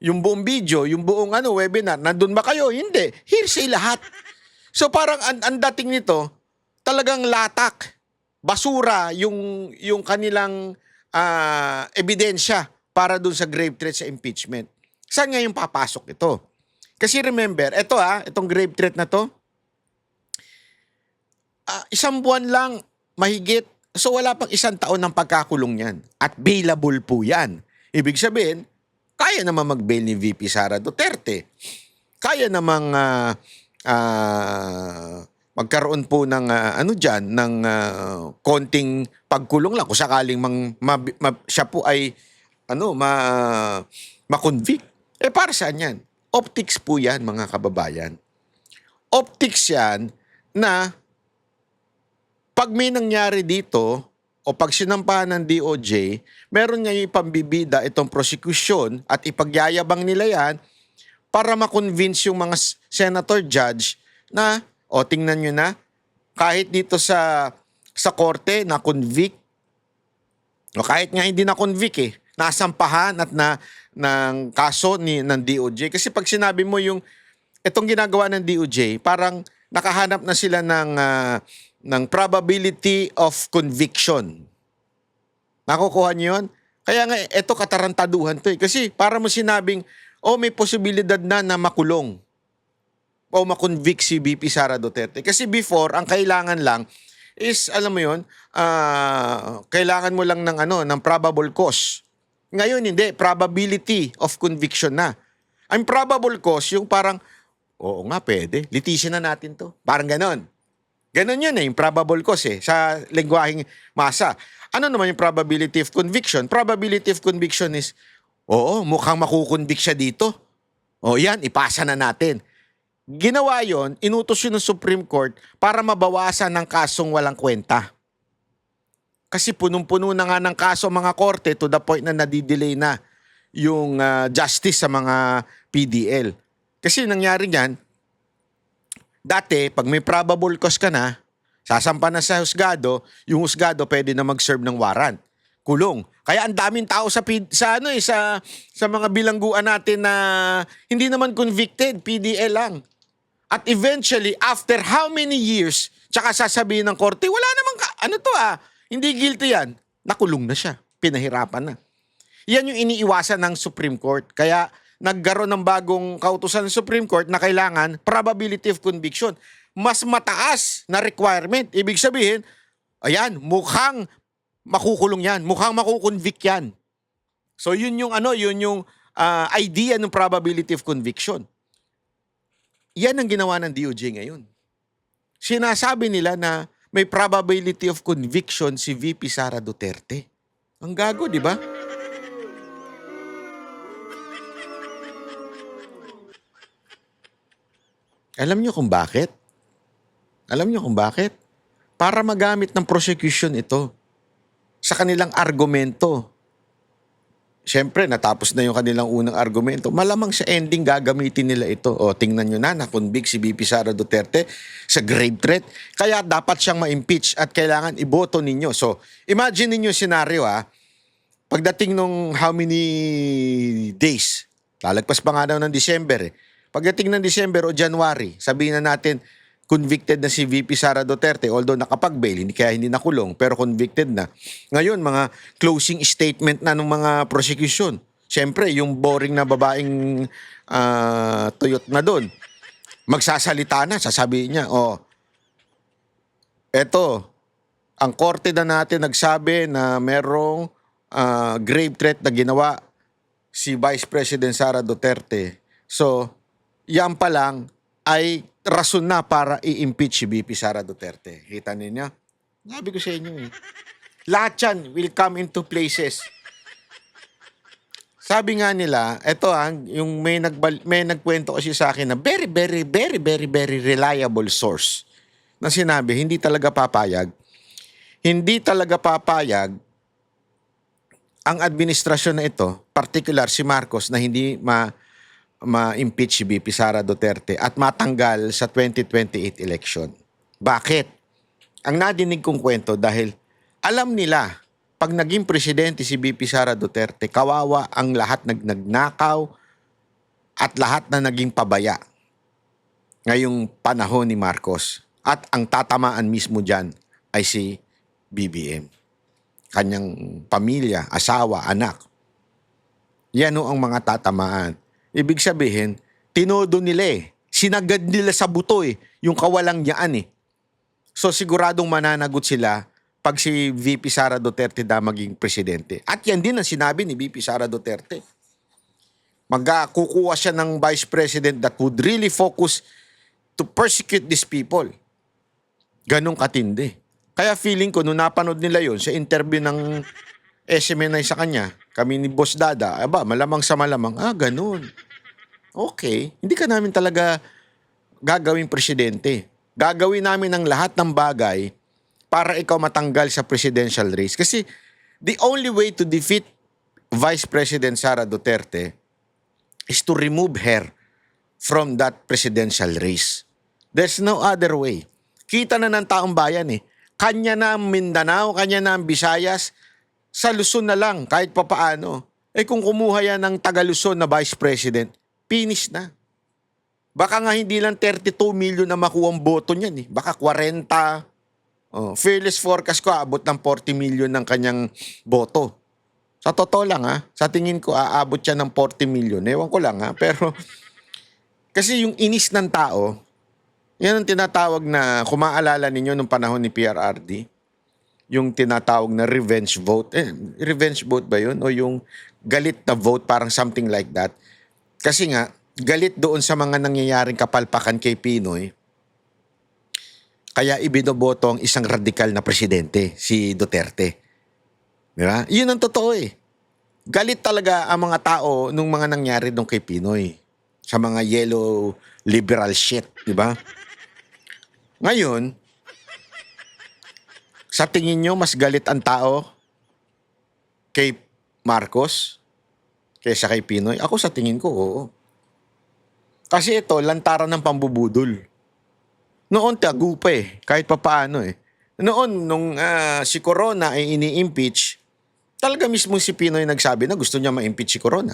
Yung buong video, yung buong webinar, nandun ba kayo? Hindi. Hearsay lahat. So parang ang dating nito, talagang latak, basura yung kanilang ebidensya para dun sa grave threat sa impeachment. Saan nga yung papasok ito? Kasi remember, itong grave threat na to, isang buwan lang mahigit, so wala pang isang taon ng pagkakulong yan. At bailable po yan. Ibig sabihin, kaya naman mag-bail ni VP Sara Duterte. Kaya namang magkaroon po ng ng konting pagkulong lang kung sakaling siya po ay ma-convict. Para saan yan? Optics po yan, mga kababayan. Optics yan na pag may nangyari dito o pag sinampahan ng DOJ, meron nga yung pambibida itong prosecution at ipagyayabang nila yan para ma-convince yung mga senator judge na tingnan nyo na, kahit dito sa korte na convict, o kahit nga hindi na convict nasampahan at ng kaso ng DOJ. Kasi pag sinabi mo itong ginagawa ng DOJ, parang nakahanap na sila ng probability of conviction. Nakukuha nyo yun? Kaya nga, ito katarantaduhan to Kasi para mo sinabing, may posibilidad na makulong o makonvict si VP Sara Duterte. Kasi before, ang kailangan lang is, alam mo yun, kailangan mo lang ng probable cause. Ngayon, hindi. Probability of conviction na. Ang probable cause, yung parang, oo nga, pwede. Litisyon na natin to. Parang ganon. Ganon yun yung probable cause sa lengguaheng masa. Ano naman yung probability of conviction? Probability of conviction is, mukhang makukonvict siya dito. Yan, ipasa na natin. Ginawa yon, inutos yun ng Supreme Court para mabawasan ng kasong walang kwenta. Kasi punong-puno na nga ng kaso mga korte to the point na nadidelay na yung justice sa mga PDL. Kasi nangyari yan, dati pag may probable cause ka na, Sasampa na sa husgado, yung husgado pwede na mag-serve ng warrant. Kulong. Kaya ang daming tao sa mga bilangguan natin na hindi naman convicted, PDL lang. At eventually, after how many years, tsaka sasabihin ng korte, wala namang, hindi guilty yan. Nakulong na siya. Pinahirapan na. Yan yung iniiwasan ng Supreme Court. Kaya nagkaroon ng bagong kautusan ng Supreme Court na kailangan probability of conviction. Mas mataas na requirement. Ibig sabihin, ayan, mukhang makukulong yan. Mukhang makukonvict yan. So yun yung idea ng probability of conviction. Yan ang ginawa ng DOJ ngayon. Sinasabi nila na may probability of conviction si VP Sara Duterte. Ang gago, di ba? Alam niyo kung bakit? Alam niyo kung bakit? Para magamit ng prosecution ito sa kanilang argumento. Siyempre, natapos na yung kanilang unang argumento. Malamang sa ending gagamitin nila ito. O, tingnan nyo na, nakonvict si VP Sara Duterte sa grave threat. Kaya dapat siyang ma-impeach at kailangan iboto ninyo. So, imagine ninyo scenario pagdating nung how many days, lalagpas pa nga daw ng December Pagdating ng December o January, sabihin na natin, convicted na si VP Sara Duterte, although nakapag-bail, kaya hindi nakulong, pero convicted na. Ngayon, mga closing statement na ng mga prosecution. Siyempre, yung boring na babaeng tuyot na doon, magsasalita na, sasabihin niya, eto, ang korte na natin nagsabi na merong grave threat na ginawa si Vice President Sara Duterte. So, yan pa lang ay rason na para i-impeach si VP Sara Duterte. Kita ninyo? Sabi ko sa inyo lahat yan will come into places. Sabi nga nila, eto yung may nagkwento kasi sa akin na very, very, very, very, very reliable source na sinabi, hindi talaga papayag ang administrasyon na ito, particular si Marcos, na hindi ma-impeach si VP Sara Duterte at matanggal sa 2028 election. Bakit? Ang nadinig kong kwento dahil alam nila, pag naging presidente si VP Sara Duterte, kawawa ang lahat nagnakaw at lahat na naging pabaya ngayong panahon ni Marcos. At ang tatamaan mismo dyan ay si BBM. Kanyang pamilya, asawa, anak. Yan ang mga tatamaan. Ibig sabihin, tinodo nila sinagad nila sa buto yung kawalangyaan So siguradong mananagot sila pag si VP Sara Duterte na maging presidente. At yan din ang sinabi ni VP Sara Duterte. Magkukuha siya ng vice president that would really focus to persecute these people. Ganong katindi. Kaya feeling ko, nung napanood nila yon sa interview ng SMNI sa kanya, kami ni Boss Dada, malamang sa malamang, ganun. Okay, hindi ka namin talaga gagawing presidente. Gagawin namin ang lahat ng bagay para ikaw matanggal sa presidential race. Kasi the only way to defeat Vice President Sara Duterte is to remove her from that presidential race. There's no other way. Kita na ng taong bayan Kanya na ang Mindanao, kanya na ang Visayas, sa Luzon na lang, kahit papaano. Kung kumuha yan ng taga Luzon na Vice President, finish na. Baka nga hindi lang 32 million na makuha ang boto niyan Baka 40. Fearless forecast ko, aabot ng 40 million ng kanyang boto. Sa totoo lang sa tingin ko aabot siya ng 40 million. Ewan ko lang pero kasi yung inis ng tao, yan ang tinatawag na, kung maalala ninyo nung panahon ni PRRD, yung tinatawag na revenge vote. Revenge vote ba yun? O yung galit na vote, parang something like that. Kasi nga, galit doon sa mga nangyayaring kapalpakan kay Pinoy, kaya ibinoboto ang isang radikal na presidente, si Duterte. Diba? Yun ang totoo Galit talaga ang mga tao nung mga nangyari doon kay Pinoy. Sa mga yellow liberal shit, diba? Ngayon, sa tingin nyo, mas galit ang tao kay Marcos kaysa kay Pinoy? Ako sa tingin ko, oo. Kasi ito, lantaran ng pambubudol. Noon tagu pa kahit papaano Noon, nung si Corona ay ini-impeach, talaga mismo si Pinoy nagsabi na gusto niya ma-impeach si Corona.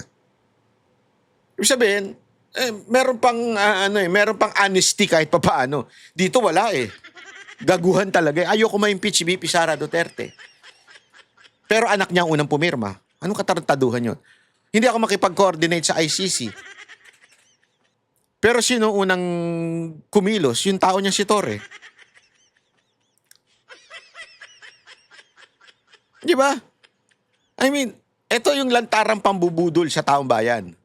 Ibig sabihin, meron pang meron pang honesty kahit papaano. Dito wala Gaguhan talaga. Ayoko ma-impeach si VP Sara Duterte. Pero anak niya ang unang pumirma. Anong katarantaduhan yun? Hindi ako makipag-coordinate sa ICC. Pero sino unang kumilos? Yung tao niya si Torre. Di ba? I mean, ito yung lantarang pambubudol sa taong bayan.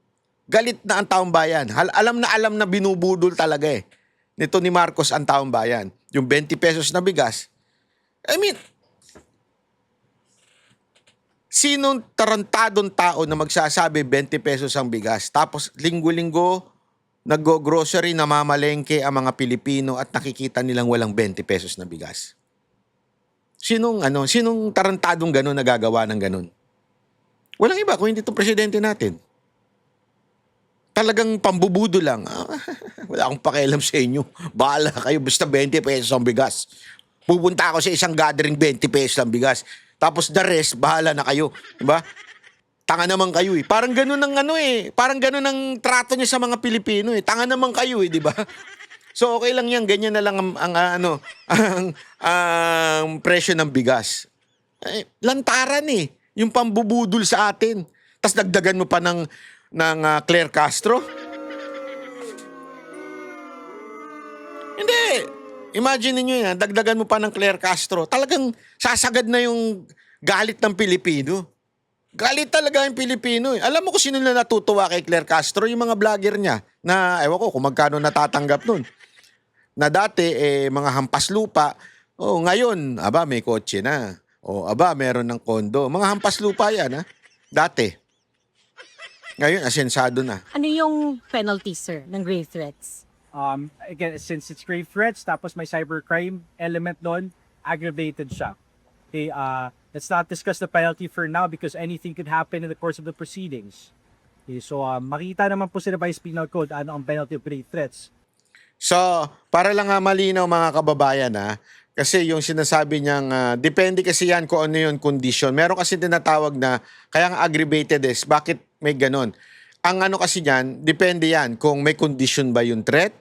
Galit na ang taong bayan. Alam na binubudol talaga nito ni Marcos ang taong bayan. Yung 20 pesos na bigas. I mean, sinong tarantadong tao na magsasabi 20 pesos ang bigas? Tapos linggo-linggo, nag-grocery, namamalengke ang mga Pilipino at nakikita nilang walang 20 pesos na bigas. Sinong tarantadong gano'n nagagawa ng gano'n? Walang iba kung hindi itong presidente natin. Talagang pambubudo lang. Wala akong pakialam sa inyo. Bahala kayo, basta 20 pesos ang bigas. Pupunta ako sa isang gathering, 20 pesos ang bigas. Tapos the rest, bahala na kayo. Diba? Tanga naman kayo Parang gano'n ang parang gano'n ang trato niya sa mga Pilipino Tanga naman kayo di ba? So okay lang yan, ganyan na lang ang presyo ng bigas. Lantaran yung pambubudol sa atin. Tapos dagdagan mo pa ng Claire Castro. Hindi. Imagine niyo yan, dagdagan mo pa ng Claire Castro. Talagang sasagad na yung galit ng Pilipino. Galit talaga yung Pilipino Alam mo kung sino na natutuwa kay Claire Castro? Yung mga vlogger niya na ewan ko kung magkano natatanggap nun. Na dati mga hampas lupa, ngayon, may kotse na. Meron ng kondo. Mga hampas lupa yan, dati. Ngayon, asensado na. Ano yung penalty, sir, ng grave threats? Again, since it's grave threats, tapos may cybercrime element doon, aggravated siya. Okay, let's not discuss the penalty for now because anything could happen in the course of the proceedings. Okay, so makita naman po sa Revised Penal Code ano ang penalty of grave threats. So, para lang malinaw mga kababayan kasi yung sinasabi niyang, depende kasi yan kung ano yung condition. Meron kasi tinatawag na, kaya nga aggravated bakit may ganon? Ang kasi niyan, depende yan kung may condition ba yung threat,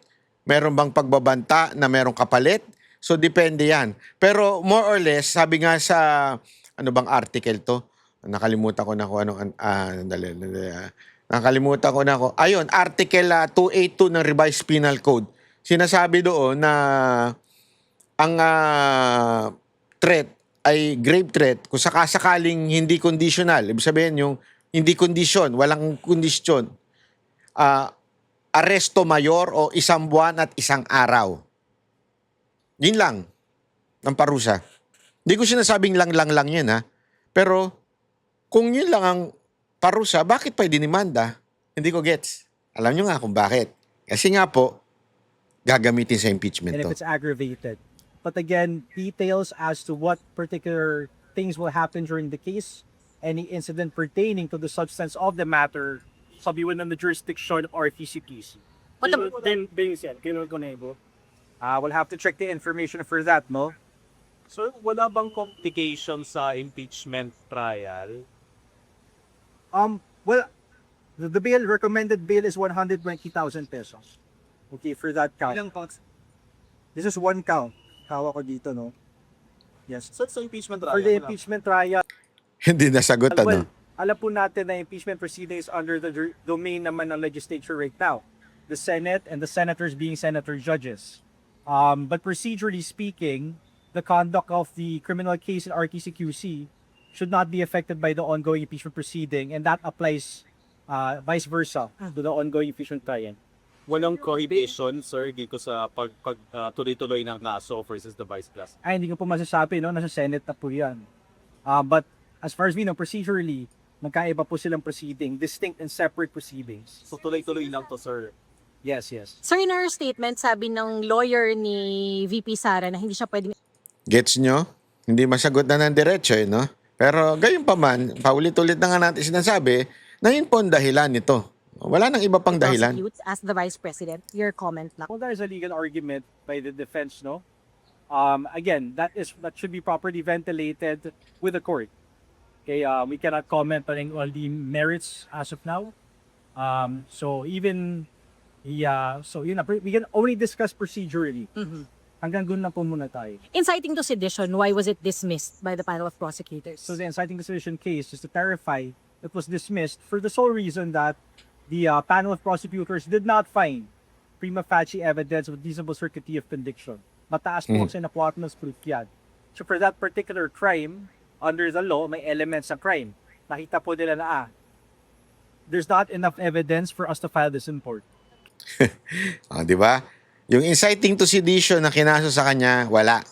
meron bang pagbabanta na merong kapalit, so depende yan. Pero more or less, sabi nga sa, ano bang article to? Nakalimutan ko na kung anong, nakalimutan ko na ako. Ayun, article 282 ng Revised Penal Code. Sinasabi doon na ang threat ay grave threat kung sakasakaling hindi conditional. Ibig sabihin yung hindi condition, walang kondisyon. Aresto mayor o 1 buwan at 1 araw. Yun lang ng parusa. Hindi ko sinasabing lang yan Pero kung yun lang ang parusa, bakit pa dinimanda? Hindi ko gets. Alam nyo nga kung bakit. Kasi nga po, gagamitin sa impeachment And if to. it's aggravated. But again, details as to what particular things will happen during the case, any incident pertaining to the substance of the matter, sabiwan ng the jurisdiction or TCPC. Then, we'll have to check the information for that, no? So, wala bang complication sa impeachment trial? Well, the bail, recommended bail is 120,000 pesos. Okay, for that count. Ilang counts? This is one count. Hawak ko dito, no? Yes. So, sa impeachment trial? For the impeachment trial, Hindi nasagot, well, alam po natin na impeachment proceedings under the domain naman ng legislature right now. The Senate and the senators being senator judges. But procedurally speaking, the conduct of the criminal case in RTCQC should not be affected by the ongoing impeachment proceeding, and that applies vice versa to the ongoing impeachment trial. Walang prohibition, sir, dito sa tuloy-tuloy ng kaso versus the vice plus. Ay, hindi ko po masasabi, no? Nasa Senate na po yan. But as far as we know, procedurally, magkaiba po silang proceeding, distinct and separate proceedings. So, tuloy-tuloy lang to, sir. Yes, yes. Sir, in our statement, sabi ng lawyer ni VP Sara na hindi siya pwedeng Gets nyo? Hindi masagot na ng diretso, no? Pero gayon pa man, paulit-ulit na nga natin sinasabi na yun po ang dahilan nito. Wala nang iba pang dahilan. prosecute as the Vice President? Your comment lang. Well, there's a legal argument by the defense, no? Again, that should be properly ventilated with the court. Okay, we cannot comment on the merits as of now. So even, so yun na, we can only discuss procedurally. Hanggang doon na po muna tayo. Inciting to sedition, why was it dismissed by the panel of prosecutors? So the inciting to sedition case, just to clarify, it was dismissed for the sole reason that the panel of prosecutors did not find prima facie evidence of reasonable certainty of conviction. Mataas po sa inapuatnos proof yan. So for that particular crime, under the law, may elements ng crime. Nakita po nila na, there's not enough evidence for us to file this import. Di ba? Yung inciting to sedition na kinaso sa kanya, wala.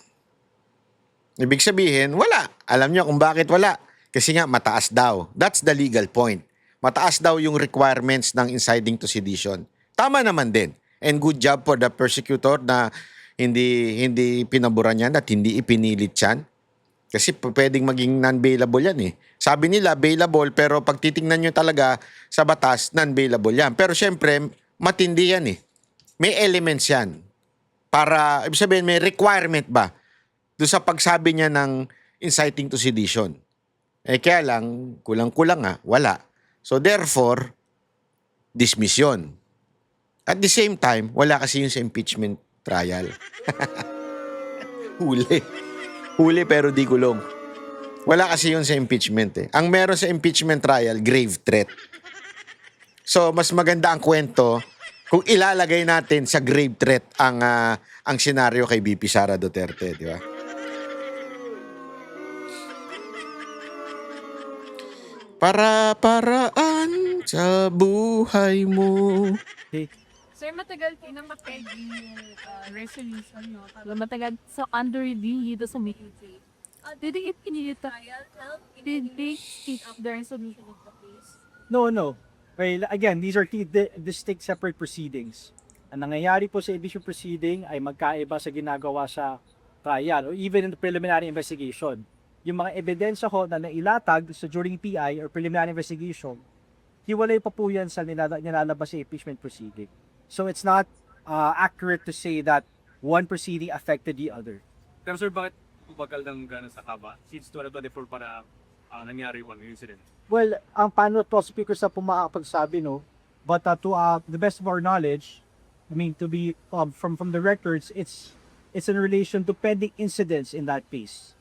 Ibig sabihin, wala. Alam niyo kung bakit wala. Kasi nga, mataas daw. That's the legal point. Mataas daw yung requirements ng inciting to sedition. Tama naman din. And good job for the persecutor na hindi pinaboran yan at hindi ipinilit yan. Kasi pwedeng maging non-bailable yan eh. Sabi nila, bailable, pero pag titingnan nyo talaga sa batas, non-bailable yan. Pero syempre, matindi yan eh. May elements yan. Para, ibig sabihin, may requirement ba doon sa pagsabi niya ng inciting to sedition. Eh kaya lang, kulang-kulang wala. So therefore, dismiss yun. At the same time, wala kasi yun sa impeachment trial. Huli pero di kulong. Wala kasi yun sa impeachment eh. Ang meron sa impeachment trial, grave threat. So mas maganda ang kwento kung ilalagay natin sa grave threat ang senaryo kay VP Sara Duterte, di ba? Para-paraan sa buhay mo. Sir, matagal pinamatay yung resolution, no? Matagal sa under review dito sa meeting. Did they trial? Did they speak up the resolution of the case? No. Well, again, these are distinct separate proceedings. Ang nangyayari po sa edition proceeding ay magkaiba sa ginagawa sa trial or even in the preliminary investigation. Yung mga ebidensya ho na nailatag sa during PI or preliminary investigation, hiwalay pa po yan sa nilalabas sa impeachment proceeding. So it's not accurate to say that one proceeding affected the other. Pero sir, bakit bagal ng gano'n sa Kaba? Since 2024 para nangyari yung incident. Well, ang panel of prosecutors na pumakapagsabi, no? But to the best of our knowledge, I mean, to be from the records, it's in relation to pending incidents in that case.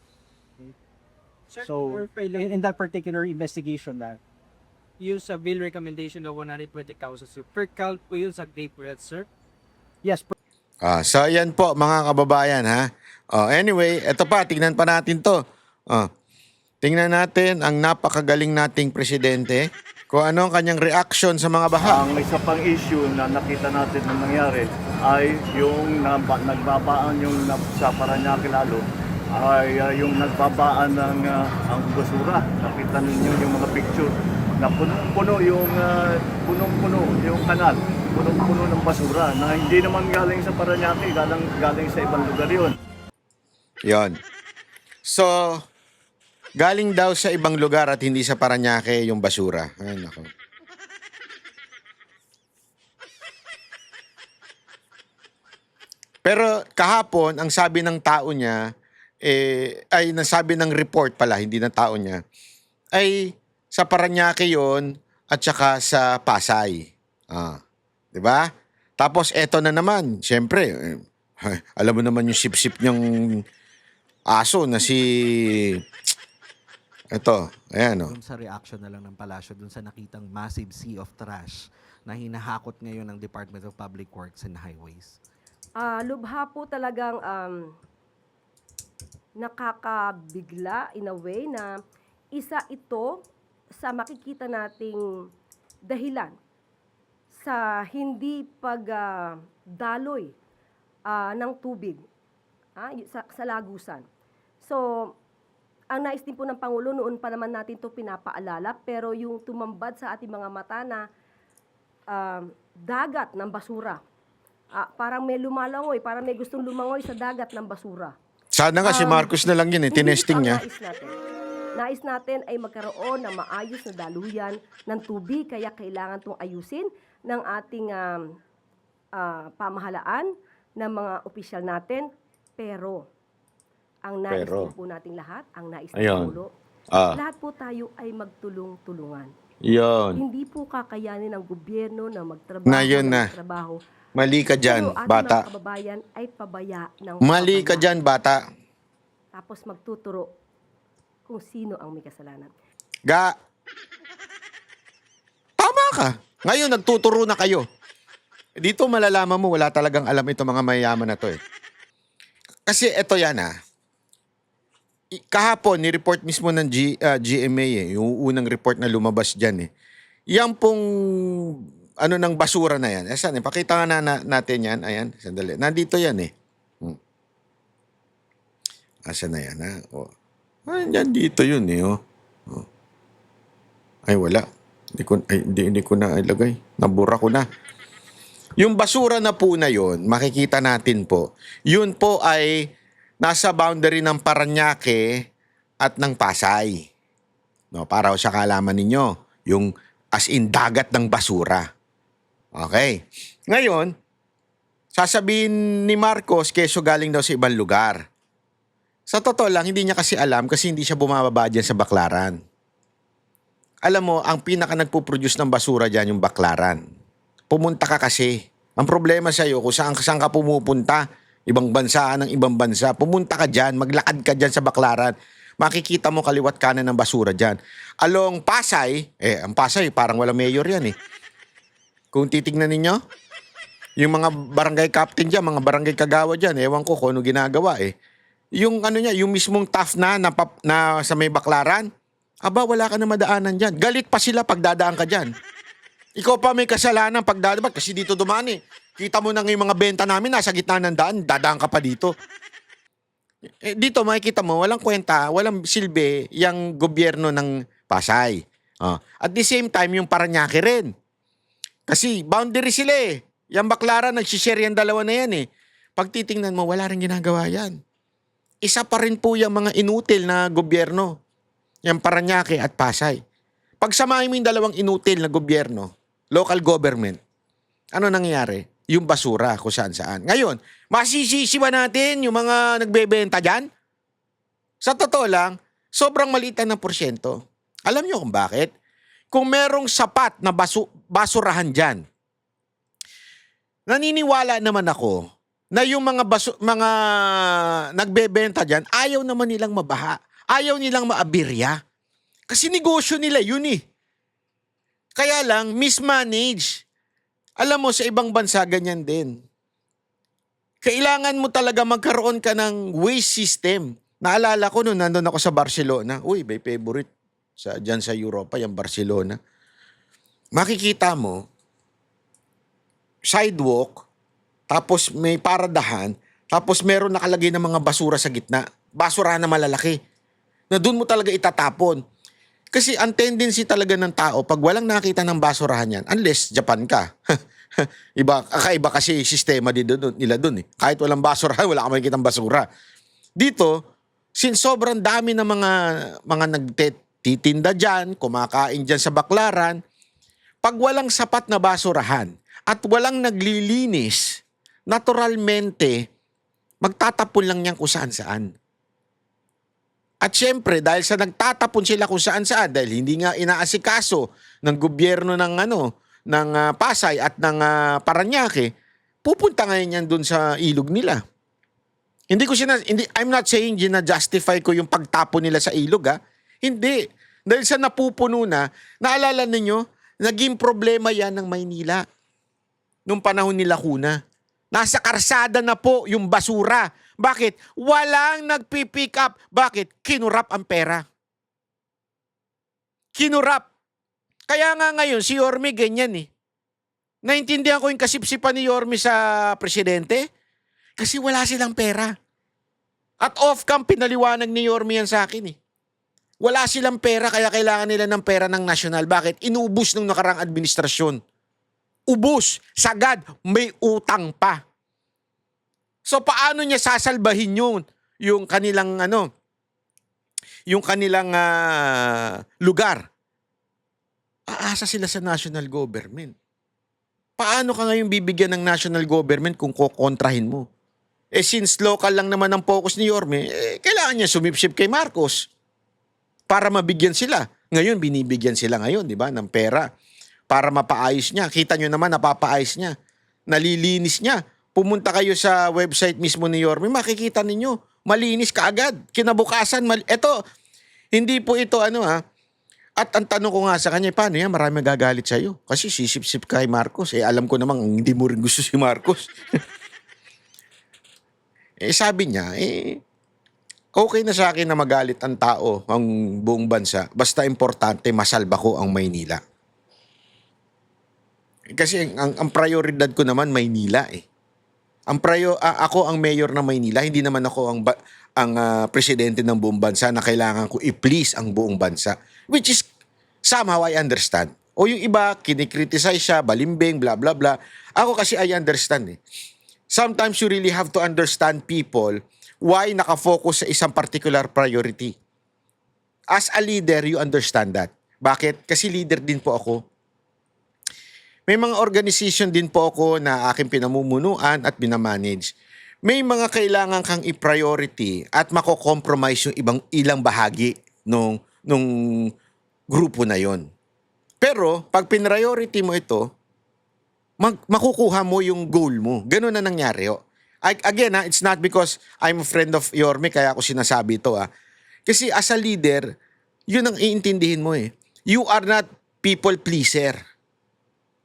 So, in that particular investigation na. Use a bill recommendation of 120,000 per count po yun sa grave threat, sir? Yes. So yan po mga kababayan ha. Anyway, eto pa, tingnan pa natin to. Tingnan natin ang napakagaling nating presidente kung ano ang kanyang reaction sa mga baha. Ang isa pang issue na nakita natin na nangyari ay yung nagbabaan yung sa Parañaque lalo ay yung nagbabaan ng ang basura. Nakita ninyo yung mga picture na punong-puno yung kanal, punong-puno ng basura na hindi naman galing sa Parañaque, galing sa ibang lugar yun. Yon. So, galing daw sa ibang lugar at hindi sa Parañaque yung basura. Ay, nako. Pero kahapon, ang sabi ng tao niya, ay nasabi ng report pala, hindi ng tao niya, ay sa Parañaque yon at saka sa Pasay. 'Di ba? Tapos eto na naman, syempre, alam mo naman yung sip-sip niyang aso na si ito, ayan o. Dun sa reaction na lang ng palasyo, dun sa nakitang massive sea of trash na hinahakot ngayon ng Department of Public Works and Highways. Lubha po talagang nakakabigla in a way na isa ito sa makikita nating dahilan sa hindi pagdaloy ng tubig sa lagusan. So, ang nais din po ng Pangulo, noon pa naman natin ito pinapaalala, pero yung tumambad sa ating mga mata na dagat ng basura. Parang may lumalangoy, parang may gustong lumangoy sa dagat ng basura. Sana nga si Marcos na lang yun tinesting niya. Hindi ito ang nais natin. Nais natin ay magkaroon ng maayos na daluyan ng tubig, kaya kailangan itong ayusin ng ating pamahalaan, ng mga opisyal natin. Pero, ang nais din po nating lahat, ang nais ng Pangulo, lahat po tayo ay magtulong-tulungan. Hindi po kakayanin ng gobyerno na magtrabaho. Mali ka dyan, Pero ating bata. mga kababayan ay pabaya ng Mali ka pabaya. dyan, bata. Tapos magtuturo kung sino ang may kasalanan. Tama ka. Ngayon, nagtuturo na kayo. Dito malalaman mo, wala talagang alam ito mga mayayaman na to eh. Kasi ito yan kahapon, ni-report mismo ng GMA yung unang report na lumabas dyan eh. Yan pong ng basura na yan. Saan? Pakita nga natin yan. Ayan, sandali. Nandito yan eh. Asan na yan ha? Yan dito yun eh. Ay wala. Hindi ko na ilagay. Nabura ko na. Yung basura na po na yun, makikita natin po, yun po ay nasa boundary ng Parañaque at ng Pasay. No, para sa kaalaman ninyo, yung as in dagat ng basura. Okay. Ngayon, sasabihin ni Marcos, keso galing daw sa ibang lugar. Sa totoo lang, hindi niya kasi alam kasi hindi siya bumababa dyan sa Baclaran. Alam mo, ang pinaka nagpo-produce ng basura dyan yung Baclaran. Pumunta ka kasi. Ang problema sa'yo, kung saan ka pumupunta, ibang bansa ng ibang bansa, pumunta ka dyan, maglakad ka dyan sa Baclaran, makikita mo kaliwat kanan ng basura dyan. Along Pasay, ang Pasay, parang wala mayor yan eh. Kung titignan ninyo, yung mga barangay captain dyan, mga barangay kagawa dyan, ewan ko kung ano ginagawa eh. Yung yung mismong TAF na sa may Baclaran, aba, wala ka na madaanan dyan. Galit pa sila pag dadaan ka dyan. Ikaw pa may kasalanan pag dadaan, kasi dito dumaan eh. Kita mo na yung mga benta namin, nasa gitna ng daan, dadaan ka pa dito. Dito makikita mo, walang kwenta, walang silbi yung gobyerno ng Pasay. At the same time, yung Parañaque rin. Kasi boundary sila eh. Yung Baclaran, nagsishare yung dalawa na yan eh. Pag titingnan mo, wala rin ginagawa yan. Isa pa rin po yung mga inutil na gobyerno. Yung Parañaque at Pasay. Pag samahin mo yung dalawang inutil na gobyerno, local government, ano nangyayari? Yung basura kung saan-saan. Ngayon, masisisi ba natin yung mga nagbebenta dyan? Sa totoo lang, sobrang maliit ng porsyento. Alam nyo kung bakit? Kung merong sapat na basurahan dyan, naniniwala naman ako na yung mga nagbebenta dyan, ayaw naman nilang mabaha. Ayaw nilang maabirya. Kasi negosyo nila yun eh. Kaya lang, mismanage. Alam mo, sa ibang bansa, ganyan din. Kailangan mo talaga magkaroon ka ng waste system. Naalala ko noon, nandun ako sa Barcelona. Uy, may favorite. Dyan sa Europa, yung Barcelona. Makikita mo, sidewalk, tapos may paradahan, tapos meron nakalagay ng mga basura sa gitna. Basura na malalaki. Na doon mo talaga itatapon. Kasi ang tendency talaga ng tao, pag walang nakita ng basurahan yan, unless Japan ka. Kakaiba kasi sistema nila doon eh. Kahit walang basurahan, wala ka makikitang basura. Dito, since sobrang dami ng mga nagtitinda dyan, kumakain dyan sa Baclaran, pag walang sapat na basurahan at walang naglilinis, naturalmente, magtatapon lang yan kung saan-saan. At syempre, dahil sa nagtatapon sila kung saan-saan, dahil hindi nga inaasikaso ng gobyerno ng Pasay at ng Parañaque, pupunta ngayon yan dun sa ilog nila. I'm not saying na-justify ko yung pagtapon nila sa ilog Hindi. Dahil sa napupuno na, naalala ninyo, naging problema yan ng Maynila nung panahon nila Lacuna. Nasa karsada na po yung basura. Bakit? Walang nagpipick up. Bakit? Kinurap ang pera. Kinurap. Kaya nga ngayon, si Yorme ganyan eh. Naintindihan ko yung kasipsipan ni Yorme sa presidente kasi wala silang pera. At off-cam, pinaliwanag ni Yorme yan sa akin eh. Wala silang pera kaya kailangan nila ng pera ng nasyonal. Bakit? Inubos ng nakarang administrasyon. Ubus. Sagad. May utang pa. So paano niya sasalbahin yun? Yung kanilang yung kanilang lugar, aasa sila sa national government. Paano ka ngayon bibigyan ng national government kung kokontrahin mo? Since local lang naman ang focus ni Yorme, kailangan niya sumipsip kay Marcos para mabigyan sila. Ngayon, binibigyan sila ngayon, di ba, ng pera para mapaayos niya. Kita nyo naman, napapaayos niya. Nalilinis niya. Pumunta kayo sa website mismo ni Yorme, makikita ninyo, malinis kaagad. Kinabukasan, eto, hindi po ito At ang tanong ko nga sa kanya, paano yan? Marami magagalit sa'yo. Kasi sisip-sip kay Marcos. Alam ko namang hindi mo rin gusto si Marcos. Sabi niya, okay na sa akin na magalit ang tao, ang buong bansa. Basta importante, masalba ko ang Maynila. Kasi ang prioridad ko naman, Maynila ako ang mayor ng Maynila, hindi naman ako ang presidente ng buong bansa na kailangan ko i-please ang buong bansa. Which is, somehow I understand. O yung iba, kinikriticize siya, balimbing, blah, blah, blah. Ako kasi I understand Sometimes you really have to understand people why nakafocus sa isang particular priority. As a leader, you understand that. Bakit? Kasi leader din po ako. May mga organization din po ako na aking pinamumunuan at binamanage. May mga kailangan kang i-priority at mako-compromise yung ilang bahagi nung grupo na yon. Pero pag pinriority mo ito, makukuha mo yung goal mo. Ganun na nangyari. Again, it's not because I'm a friend of Yorme kaya ako sinasabi ito. Kasi as a leader, yun ang iintindihin mo You are not people pleaser.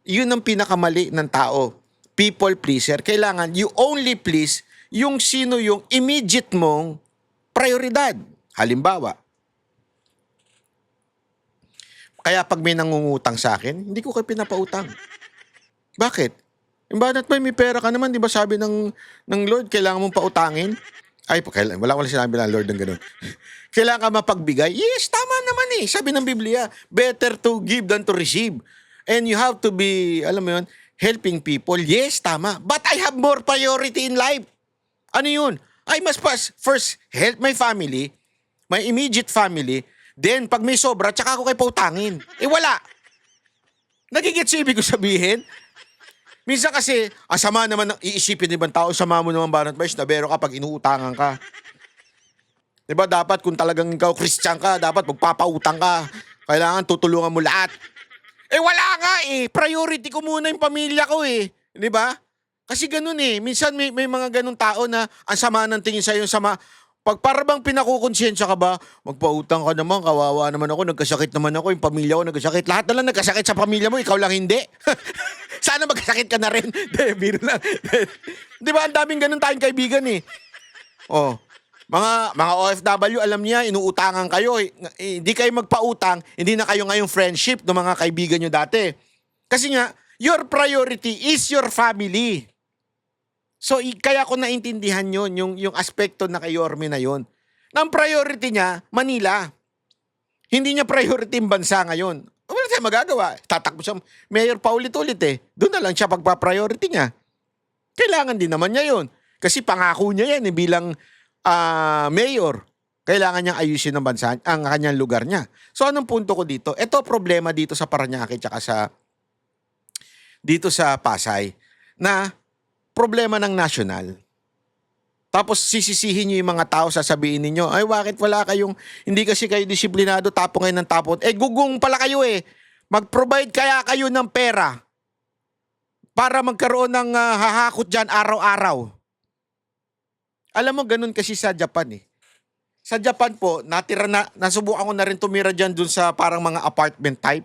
Yun ang pinakamali ng tao. People pleaser. Kailangan you only please yung sino yung immediate mong prioridad. Halimbawa, kaya pag may nangungutang sa akin, hindi ko kayo pinapautang. Bakit? Bakit may pera ka naman, di ba sabi ng Lord, kailangan mong pautangin? Wala sinabi ng Lord ng ganun. Kailangan ka mapagbigay? Yes, tama naman Sabi ng Biblia, better to give than to receive. And you have to be, alam mo yun, helping people. Yes, tama. But I have more priority in life. Ano yun? I must first help my family, my immediate family, then pag may sobra, tsaka ako kayo pautangin. Wala. Nagigets yung ibig ko sabihin? Minsan kasi, sama naman ng iisipin ng ibang tao, sama mo naman Banat Vice, na bero ka pag inuutangan ka. Diba dapat kung talagang ikaw Christian ka, dapat magpapautang ka. Kailangan tutulungan mo lahat. Wala nga Priority ko muna yung pamilya ko Di ba? Kasi ganun Minsan may mga ganun tao na ang sama ng tingin sa'yo, sama. Pag parang pinakukonsensya ka ba, magpautang ka naman, kawawa naman ako, nagkasakit naman ako, yung pamilya ko nagkasakit. Lahat na lang nagkasakit sa pamilya mo, ikaw lang hindi. Sana magkasakit ka na rin. Biro lang. Di ba, ang daming ganun tayong kaibigan Mga OFW, alam niya, inuutangan kayo. Hindi kayo magpautang, hindi na kayo ngayong friendship ng mga kaibigan nyo dati. Kasi nga, your priority is your family. So, kaya ko naintindihan yun, yung aspekto na kay Yorme na yun. Ang priority niya, Manila. Hindi niya priority yung bansa ngayon. Wala siya magagawa. Tatakbo siya, mayor pa ulit-ulit Doon na lang siya pagpa-priority niya. Kailangan din naman niya yun. Kasi pangako niya yan bilang mayor. Kailangan niyang ayusin ng bansa, ang kanyang lugar niya. So, anong punto ko dito? Ito problema dito sa Parañaque tsaka dito sa Pasay na problema ng national. Tapos sisisihin niyo yung mga tao, sasabihin ninyo, ay bakit wala kayong, hindi kasi kayo disiplinado, tapon kayo ng tapon. Gugong pala kayo Mag-provide kaya kayo ng pera para magkaroon ng hahakot dyan araw-araw. Alam mo, ganun kasi sa Japan Sa Japan po, nasubukan ko na rin tumira dyan dun sa parang mga apartment type.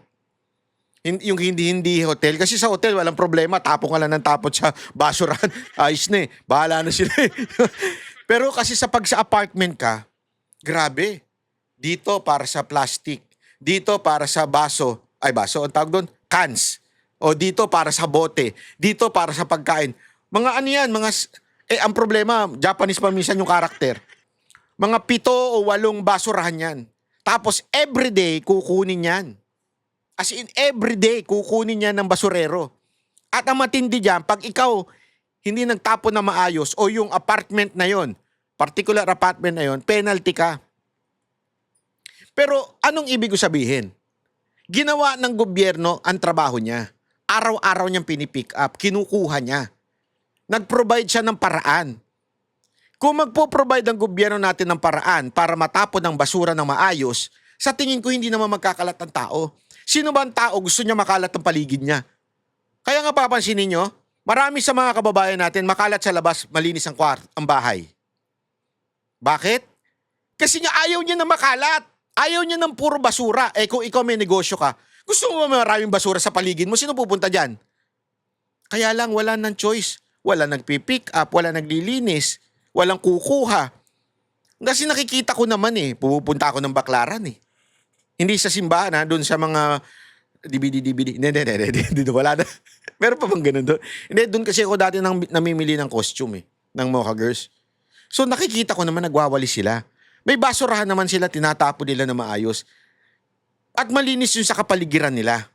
Yung hindi hotel. Kasi sa hotel, walang problema. Tapon ka lang ng tapon sa basurahan. Ayos na Bahala na sila Pero kasi sa apartment ka, grabe. Dito para sa plastic. Dito para sa baso. Baso, ang tawag doon? Cans. O dito para sa bote. Dito para sa pagkain. Mga ano yan, ang problema, Japanese pa minsan yung karakter. Mga 7 o 8 basurahan yan. Tapos everyday, kukunin yan. As in, everyday, kukunin niya ng basurero. At ang matindi dyan, pag ikaw hindi nagtapon na maayos o yung apartment na yon, particular apartment na yon, penalty ka. Pero anong ibig ko sabihin? Ginawa ng gobyerno ang trabaho niya. Araw-araw niyang pinipick up, kinukuha niya. Nag-provide siya ng paraan. Kung magpo-provide ang gobyerno natin ng paraan para matapon ang basura ng maayos, sa tingin ko hindi naman magkakalat ang tao. Sino ba ang tao gusto niya makalat ang paligid niya? Kaya nga papansinin niyo, marami sa mga kababayan natin makalat sa labas, malinis ang ang bahay. Bakit? Kasi niya ayaw niya na makalat. Ayaw niya ng puro basura. Eh kung ikaw may negosyo ka, gusto mo ba maraming basura sa paligid mo? Sino pupunta dyan? Kaya lang wala ng choice. Wala nagpipick up, wala naglilinis, walang kukuha. Kasi nakikita ko naman pupunta ako ng Baklaran Hindi sa simbahan doon sa mga DVD. Hindi, wala na. Meron pa bang ganun doon? Hindi, doon kasi ako dati namimili ng costume ng Mocha Girls. So nakikita ko naman nagwawali sila. May basurahan naman sila, tinatapo nila na maayos. At malinis yun sa kapaligiran nila.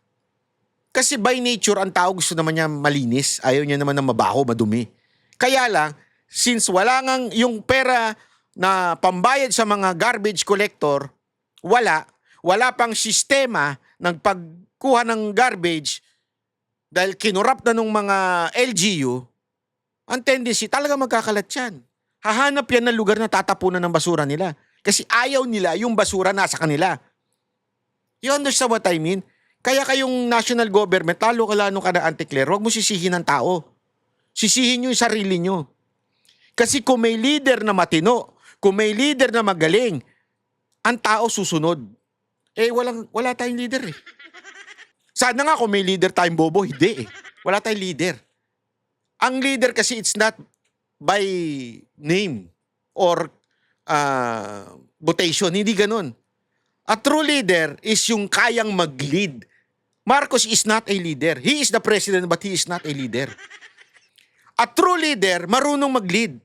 Kasi by nature, ang tao gusto naman niya malinis. Ayaw niya naman ng mabaho, madumi. Kaya lang, since wala ngang yung pera na pambayad sa mga garbage collector, wala pang sistema ng pagkuha ng garbage dahil kinurap na nung mga LGU, ang tendency talaga magkakalat yan. Hahanap yan ng lugar na tatapunan ng basura nila. Kasi ayaw nila yung basura nasa kanila. You understand what I mean? Kaya kayong national government, talo ka na anti-clear, huwag mo sisihin ng tao. Sisihin nyo yung sarili nyo. Kasi kung may leader na matino, kung may leader na magaling, ang tao susunod. Wala tayong leader Sana nga kung may leader tayong bobo, hindi Wala tayong leader. Ang leader kasi it's not by name or votation. Hindi ganun. A true leader is yung kayang mag-lead. Marcos is not a leader. He is the president but he is not a leader. A true leader, marunong mag-lead.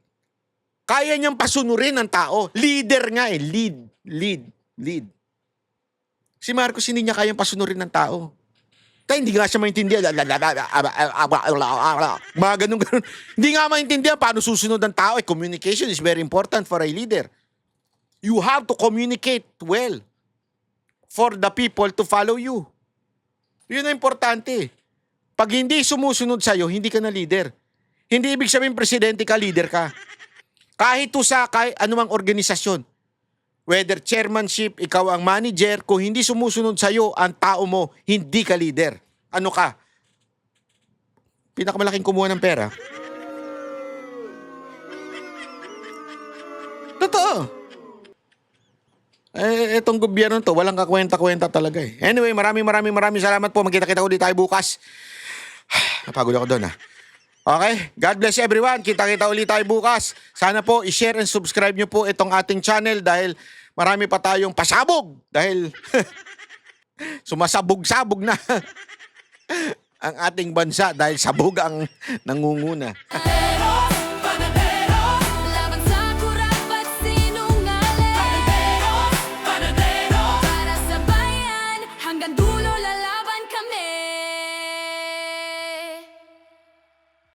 Kaya niyang pasunurin ang tao. Leader nga Lead. Si Marcos hindi niya kayang pasunurin ng tao. Kaya hindi nga siya maintindihan. Mga ganun. Hindi nga maintindihan paano susunod ang tao. Communication is very important for a leader. You have to communicate well for the people to follow you. Yun ang importante. Pag hindi sumusunod sa'yo, hindi ka na leader. Hindi ibig sabihin presidente ka, leader ka. Kahit kahit anumang organisasyon, whether chairmanship, ikaw ang manager, kung hindi sumusunod sa'yo ang tao mo, hindi ka leader. Ano ka? Pinakamalaking kumuha ng pera. Totoo. Etong gobyerno to, walang kakwenta-kwenta talaga Anyway, maraming salamat po. Magkita-kita ulit tayo bukas. Napagod ako doon Okay? God bless everyone. Kita-kita ulit tayo bukas. Sana po i-share and subscribe nyo po itong ating channel dahil marami pa tayong pasabog. Dahil sumasabog-sabog na ang ating bansa dahil sabog ang nangunguna.